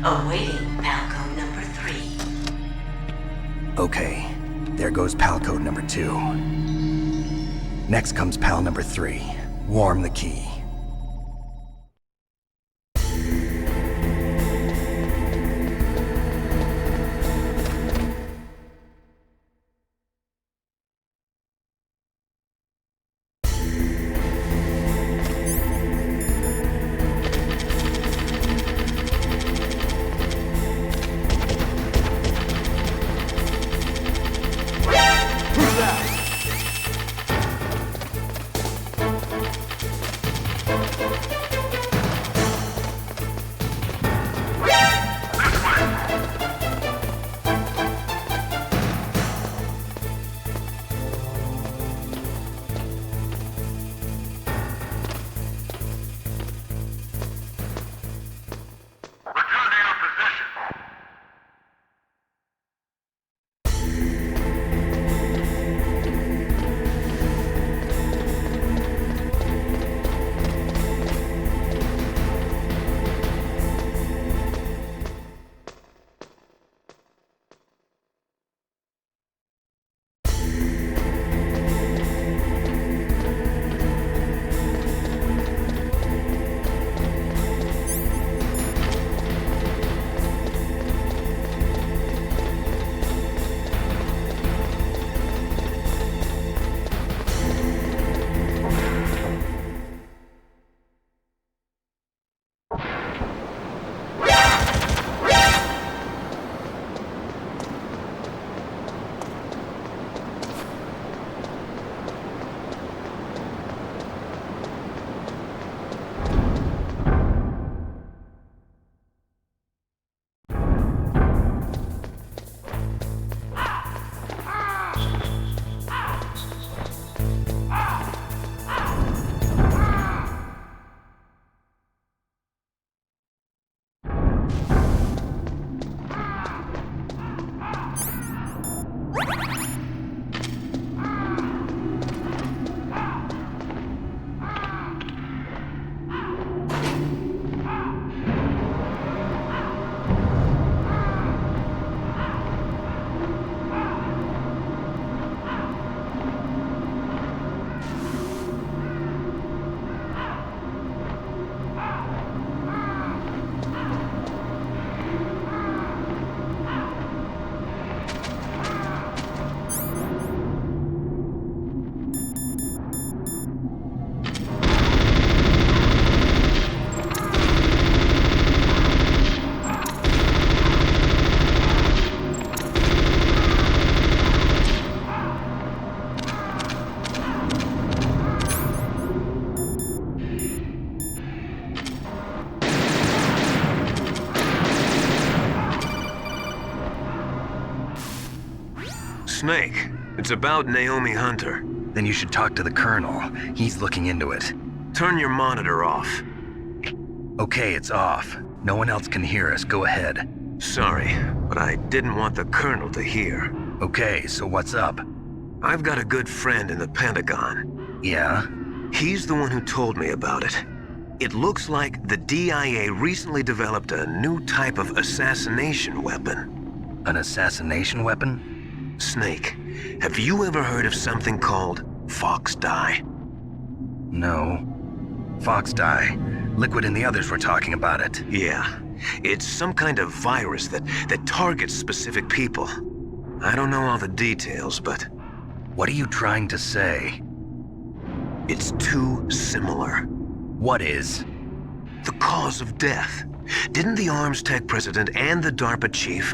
Awaiting Palco number 3. Okay, there goes pal code number 2. Next comes pal number 3. Warm the key. Snake, it's about Naomi Hunter. Then you should talk to the Colonel. He's looking into it. Turn your monitor off. Okay, it's off. No one else can hear us. Go ahead. Sorry, but I didn't want the Colonel to hear. Okay, so what's up? I've got a good friend in the Pentagon. Yeah? He's the one who told me about it. It looks like the DIA recently developed a new type of assassination weapon. An assassination weapon? Snake, have you ever heard of something called Fox Dye? No. Fox Dye. Liquid and the others were talking about it. Yeah. It's some kind of virus that targets specific people. I don't know all the details, but... What are you trying to say? It's too similar. What is? The cause of death. Didn't the Arms Tech president and the DARPA chief,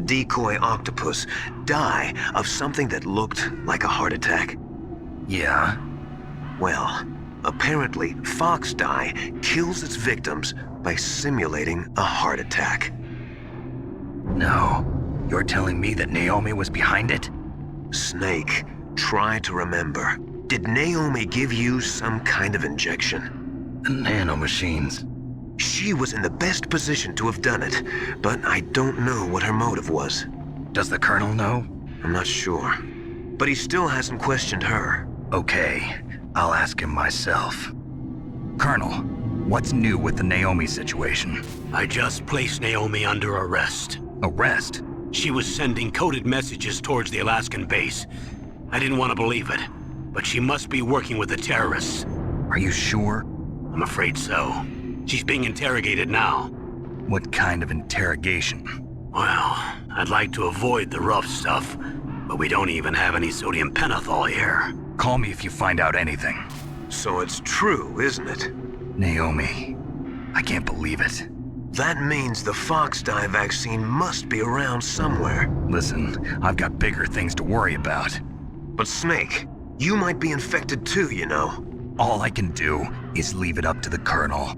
Decoy Octopus, die of something that looked like a heart attack? Yeah? Well, apparently Fox Dye kills its victims by simulating a heart attack. No. You're telling me that Naomi was behind it? Snake, try to remember. Did Naomi give you some kind of injection? The nanomachines. She was in the best position to have done it, but I don't know what her motive was. Does the Colonel know? I'm not sure. But he still hasn't questioned her. Okay, I'll ask him myself. Colonel, What's new with the Naomi situation? I just placed Naomi under arrest. Arrest? She was sending coded messages towards the Alaskan base. I didn't want to believe it, but she must be working with the terrorists. Are you sure? I'm afraid so. She's being interrogated now. What kind of interrogation? Well, I'd like to avoid the rough stuff, but we don't even have any sodium pentothal here. Call me if you find out anything. So it's true, isn't it? Naomi, I can't believe it. That means the Fox dye vaccine must be around somewhere. Listen, I've got bigger things to worry about. But Snake, you might be infected too, you know. All I can do is leave it up to the Colonel.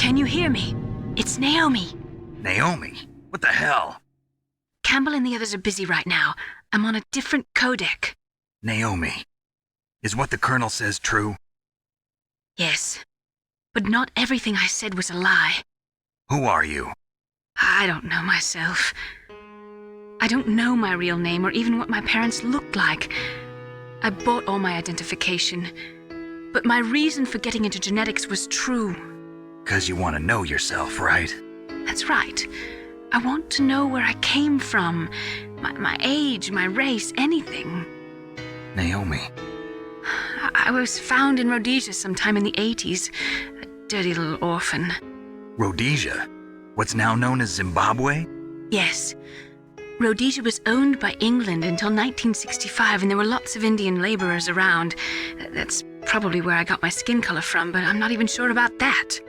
Can you hear me? It's Naomi. Naomi? What the hell? Campbell and the others are busy right now. I'm on a different codec. Naomi, is what the Colonel says true? Yes. But not everything I said was a lie. Who are you? I don't know myself. I don't know my real name or even what my parents looked like. I bought all my identification. But my reason for getting into genetics was true. 'Cause you want to know yourself, right? That's right. I want to know where I came from. My age, my race, anything. Naomi. I was found in Rhodesia sometime in the 80s. A dirty little orphan. Rhodesia? What's now known as Zimbabwe? Yes. Rhodesia was owned by England until 1965, and there were lots of Indian laborers around. That's probably where I got my skin color from, but I'm not even sure about that.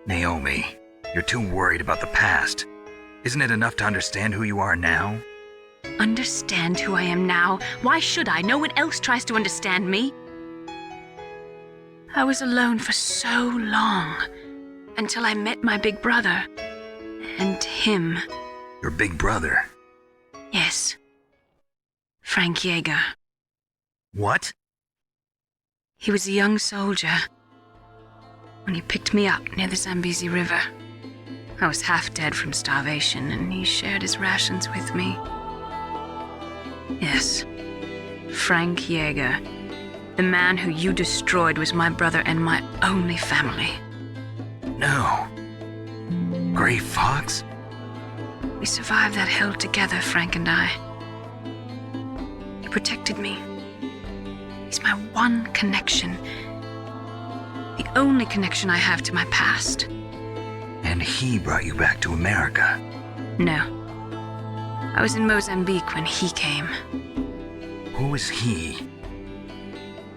Naomi, you're too worried about the past. Isn't it enough to understand who you are now? Understand who I am now? Why should I? No one else tries to understand me. I was alone for so long, until I met my big brother. And him. Your big brother? Yes. Frank Yeager. What? He was a young soldier when he picked me up near the Zambezi River. I was half dead from starvation, and he shared his rations with me. Yes, Frank Yeager. The man who you destroyed was my brother and my only family. No. Gray Fox? We survived that hell together, Frank and I. He protected me. He's my one connection. The only connection I have to my past. And he brought you back to America? No. I was in Mozambique when he came. Who is he?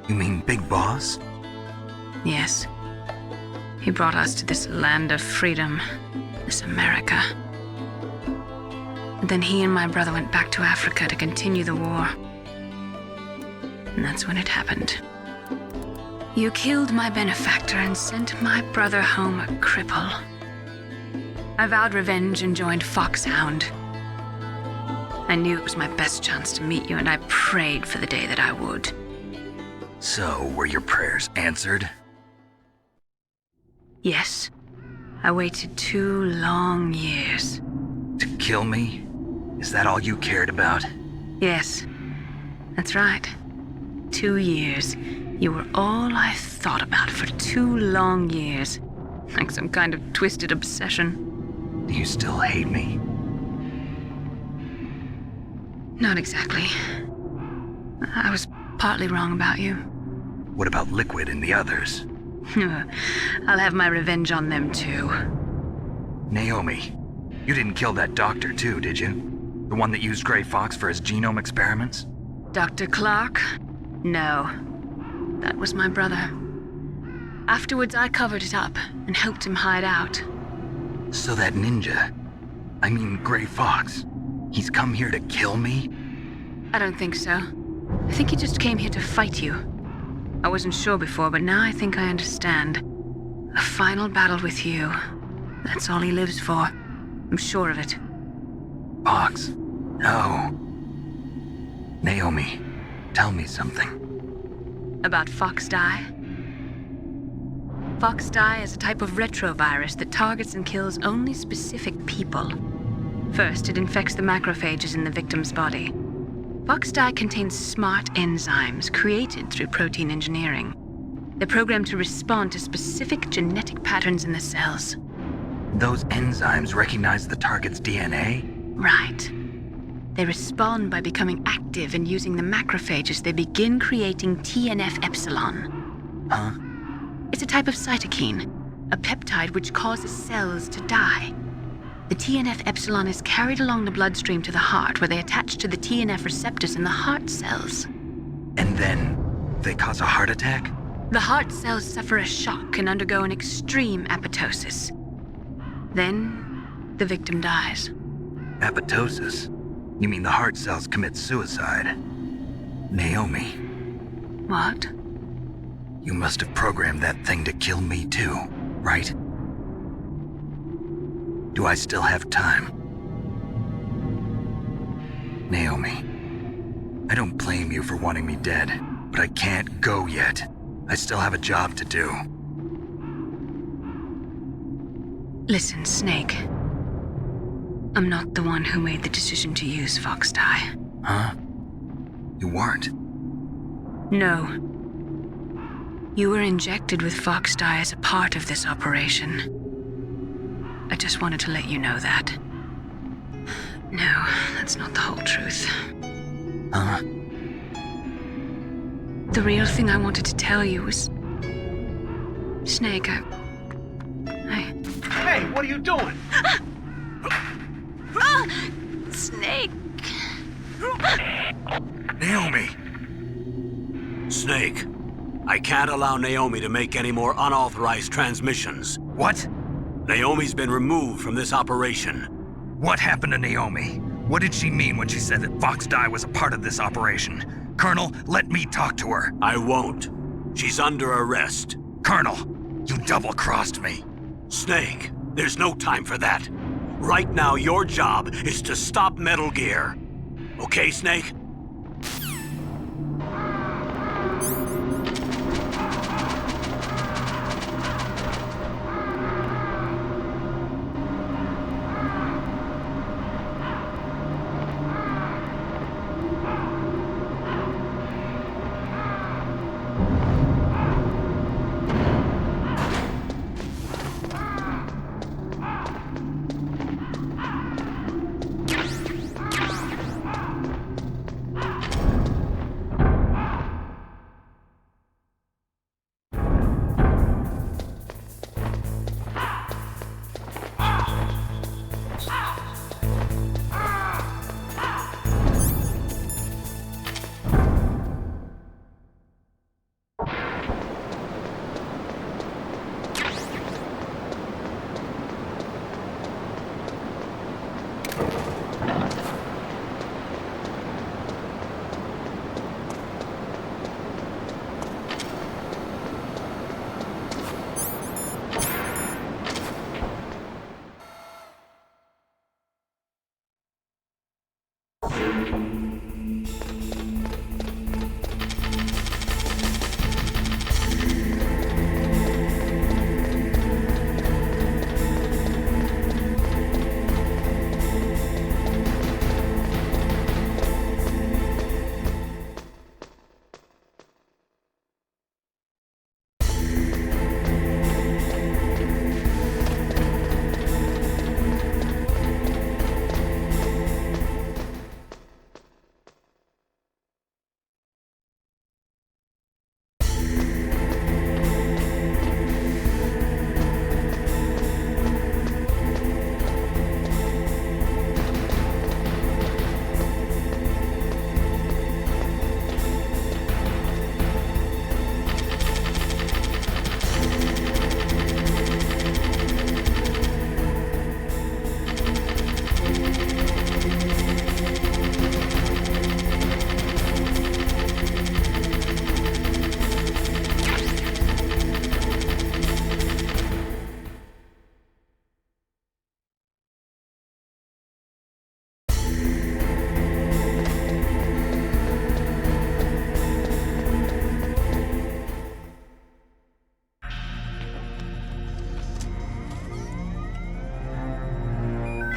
You mean Big Boss? Yes. He brought us to this land of freedom, this America. And then he and my brother went back to Africa to continue the war. And that's when it happened. You killed my benefactor and sent my brother home a cripple. I vowed revenge and joined Foxhound. I knew it was my best chance to meet you, and I prayed for the day that I would. So, were your prayers answered? Yes. I waited 2 long years. To kill me? Is that all you cared about? Yes. That's right. 2 years. You were all I thought about for 2 long years. Like some kind of twisted obsession. Do you still hate me? Not exactly. I was partly wrong about you. What about Liquid and the others? I'll have my revenge on them too. Naomi, you didn't kill that doctor too, did you? The one that used Gray Fox for his genome experiments? Dr. Clark? No. That was my brother. Afterwards, I covered it up and helped him hide out. So that ninja, I mean Gray Fox, he's come here to kill me? I don't think so. I think he just came here to fight you. I wasn't sure before, but now I think I understand. A final battle with you. That's all he lives for. I'm sure of it. Fox? No. Naomi, tell me something. About FoxDie? FoxDie is a type of retrovirus that targets and kills only specific people. First, it infects the macrophages in the victim's body. FoxDie contains smart enzymes created through protein engineering. They're programmed to respond to specific genetic patterns in the cells. Those enzymes recognize the target's DNA? Right. They respond by becoming active and using the macrophages. They begin creating TNF-epsilon. Huh? It's a type of cytokine, a peptide which causes cells to die. The TNF-epsilon is carried along the bloodstream to the heart, where they attach to the TNF receptors in the heart cells. And then they cause a heart attack? The heart cells suffer a shock and undergo an extreme apoptosis. Then, the victim dies. Apoptosis? You mean the heart cells commit suicide? Naomi. What? You must have programmed that thing to kill me too, right? Do I still have time? Naomi, I don't blame you for wanting me dead, but I can't go yet. I still have a job to do. Listen, Snake. I'm not the one who made the decision to use Fox Dye. Huh? You weren't? No. You were injected with Fox Dye as a part of this operation. I just wanted to let you know that. No, that's not the whole truth. Huh? The real thing I wanted to tell you was... Snake, Hey, what are you doing? Snake! Naomi! Snake, I can't allow Naomi to make any more unauthorized transmissions. What? Naomi's been removed from this operation. What happened to Naomi? What did she mean when she said that Fox Dye was a part of this operation? Colonel, let me talk to her. I won't. She's under arrest. Colonel, you double-crossed me. Snake, there's no time for that. Right now, your job is to stop Metal Gear. Okay, Snake?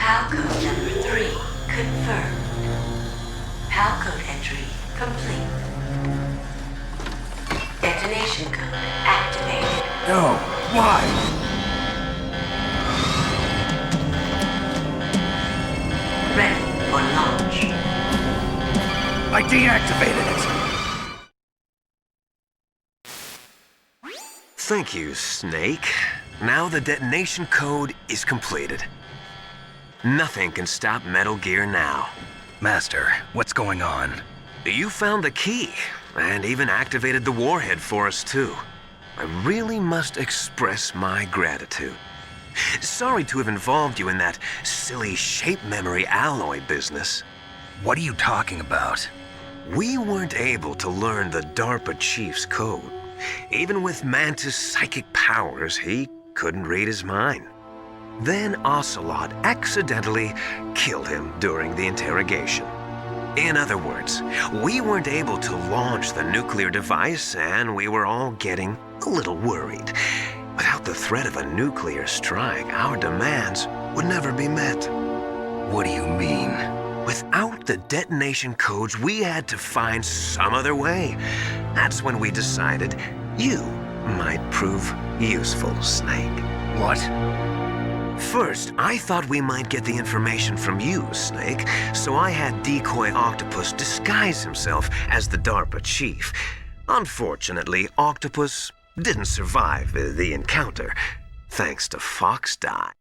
PAL code number 3 confirmed. PAL code entry complete. Detonation code activated. No, why? Ready for launch. I deactivated it. Thank you, Snake. Now the detonation code is completed. Nothing can stop Metal Gear now. Master, what's going on? You found the key, and even activated the warhead for us, too. I really must express my gratitude. Sorry to have involved you in that silly shape memory alloy business. What are you talking about? We weren't able to learn the DARPA chief's code. Even with Mantis' psychic powers, he couldn't read his mind. Then Ocelot accidentally killed him during the interrogation. In other words, we weren't able to launch the nuclear device, and we were all getting a little worried. Without the threat of a nuclear strike, our demands would never be met. What do you mean? Without the detonation codes, we had to find some other way. That's when we decided you might prove useful, Snake. What? First, I thought we might get the information from you, Snake, so I had Decoy Octopus disguise himself as the DARPA chief. Unfortunately, Octopus didn't survive the encounter, thanks to Foxdie.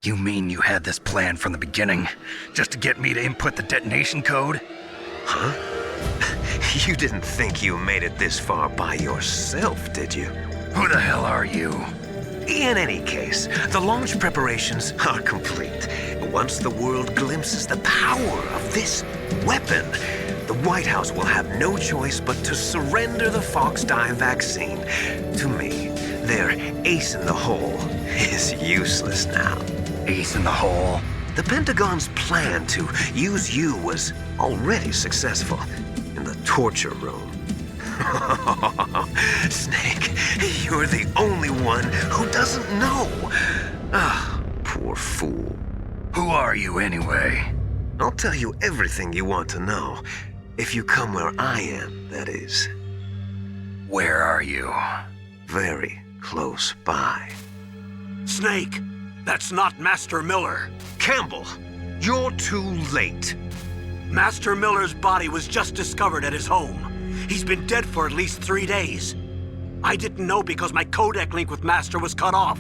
You mean you had this plan from the beginning, just to get me to input the detonation code? Huh? You didn't think you made it this far by yourself, did you? Who the hell are you? In any case, the launch preparations are complete. Once the world glimpses the power of this weapon, the White House will have no choice but to surrender the Foxdie vaccine to me. Their ace in the hole is useless now. Ace in the hole? The Pentagon's plan to use you was already successful in the torture room. Snake, you're the only one who doesn't know. Ah, poor fool. Who are you anyway? I'll tell you everything you want to know. If you come where I am, that is. Where are you? Very close by. Snake, that's not Master Miller. Campbell, you're too late. Master Miller's body was just discovered at his home. He's been dead for at least 3 days. I didn't know because my codec link with Master was cut off.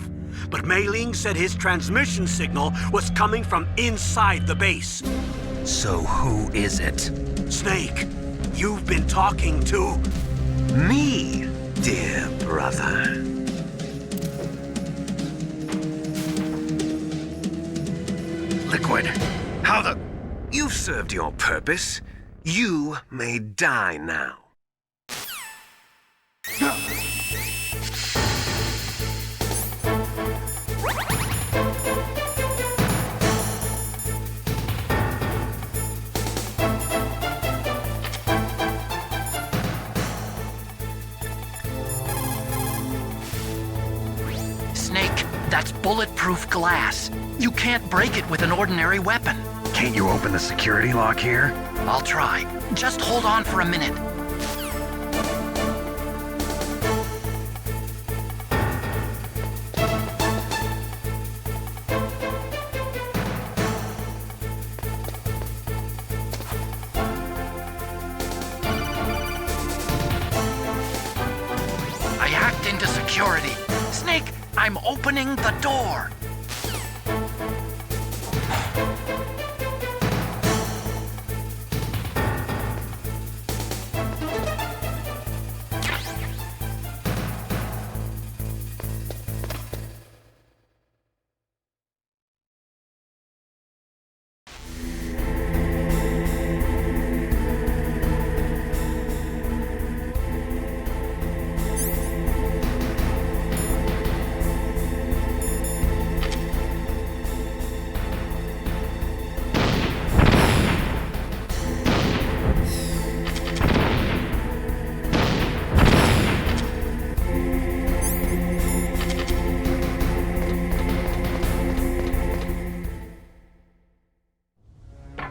But Mei Ling said his transmission signal was coming from inside the base. So who is it? Snake, you've been talking to... Me, dear brother. Liquid, how the... You've served your purpose. You may die now. Snake, that's bulletproof glass. You can't break it with an ordinary weapon. Can't you open the security lock here? I'll try. Just hold on for a minute. I hacked into security. Snake, I'm opening the door.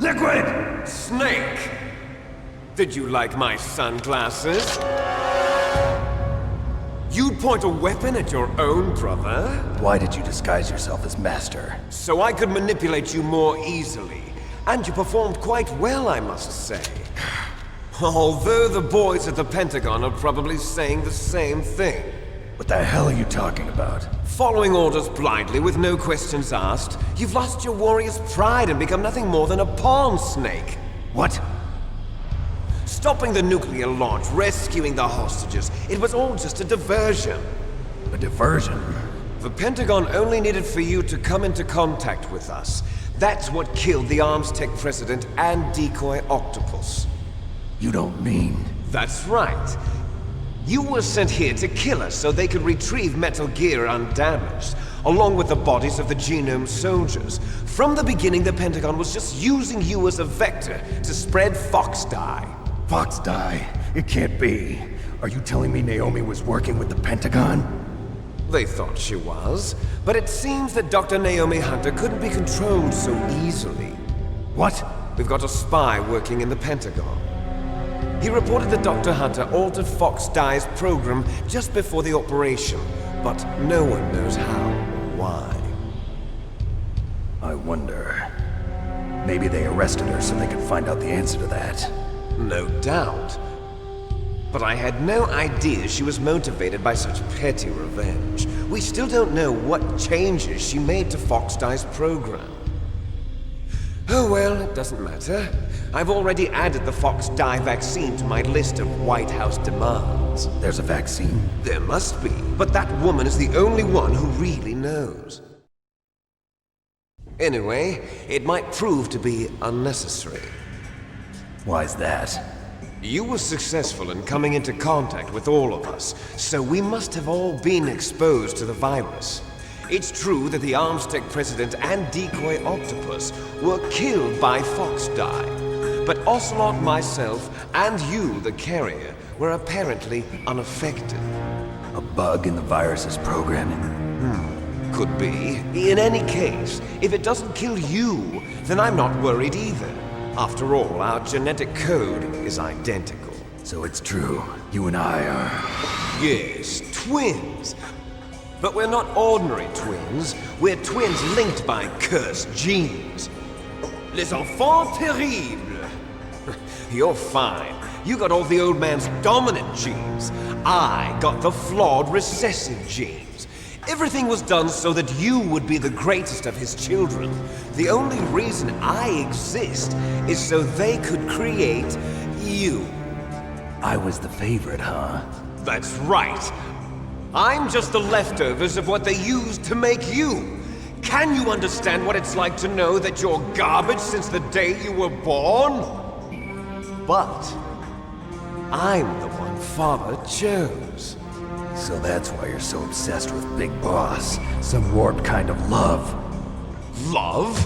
Liquid! Snake! Did you like my sunglasses? You'd point a weapon at your own brother? Why did you disguise yourself as Master? So I could manipulate you more easily. And you performed quite well, I must say. Although the boys at the Pentagon are probably saying the same thing. What the hell are you talking about? Following orders blindly with no questions asked, you've lost your warrior's pride and become nothing more than a pawn, Snake. What? Stopping the nuclear launch, rescuing the hostages, it was all just a diversion. A diversion? The Pentagon only needed for you to come into contact with us. That's what killed the ArmsTech president and Decoy Octopus. You don't mean... That's right. You were sent here to kill us so they could retrieve Metal Gear undamaged, along with the bodies of the Genome soldiers. From the beginning, the Pentagon was just using you as a vector to spread Fox Die. Fox Die? It can't be. Are you telling me Naomi was working with the Pentagon? They thought she was, but it seems that Dr. Naomi Hunter couldn't be controlled so easily. What? We've got a spy working in the Pentagon. He reported that Dr. Hunter altered Fox Die's program just before the operation, but no one knows how or why. I wonder... Maybe they arrested her so they could find out the answer to that. No doubt. But I had no idea she was motivated by such petty revenge. We still don't know what changes she made to Fox Die's program. Oh well, it doesn't matter. I've already added the Fox Die vaccine to my list of White House demands. There's a vaccine? There must be, but that woman is the only one who really knows. Anyway, it might prove to be unnecessary. Why's that? You were successful in coming into contact with all of us, so we must have all been exposed to the virus. It's true that the Armstec President and Decoy Octopus were killed by Fox Die, but Ocelot, myself, and you, the carrier, were apparently unaffected. A bug in the virus's programming? Could be. In any case, if it doesn't kill you, then I'm not worried either. After all, our genetic code is identical. So it's true. You and I are... Yes, twins. But we're not ordinary twins. We're twins linked by cursed genes. Les enfants terribles. You're fine. You got all the old man's dominant genes. I got the flawed recessive genes. Everything was done so that you would be the greatest of his children. The only reason I exist is so they could create you. I was the favorite, huh? That's right. I'm just the leftovers of what they used to make you. Can you understand what it's like to know that you're garbage since the day you were born? But I'm the one Father chose. So that's why you're so obsessed with Big Boss. Some warped kind of love. Love?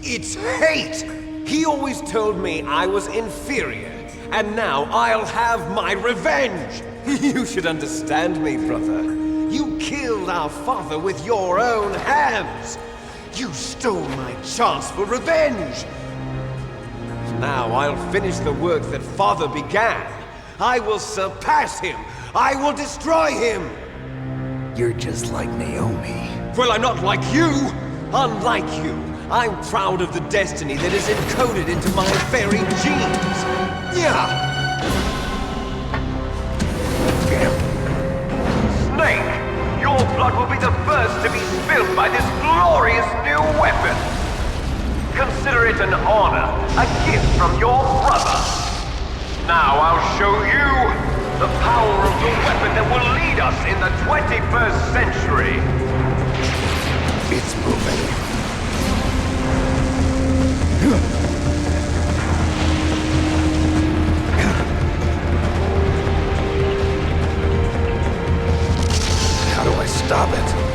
It's hate! He always told me I was inferior, and now I'll have my revenge! You should understand me, brother. You killed our father with your own hands! You stole my chance for revenge! Now I'll finish the work that Father began. I will surpass him! I will destroy him! You're just like Naomi. Well, I'm not like you! Unlike you, I'm proud of the destiny that is encoded into my very genes! Yeah! Snake! Your blood will be the first to be spilled by this glorious new weapon! Consider it an honor, a gift from your brother! Now I'll show you the power of the weapon that will lead us in the 21st century! It's moving. How do I stop it?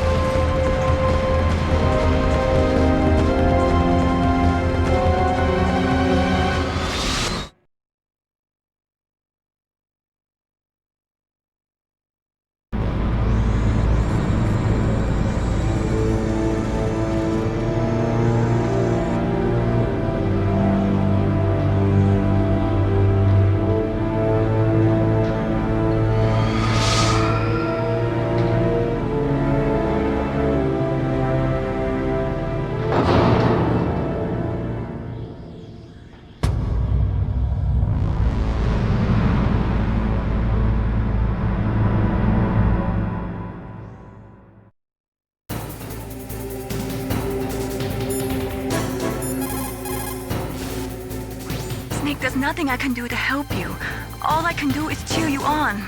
There's nothing I can do to help you. All I can do is cheer you on.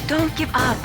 Don't give up.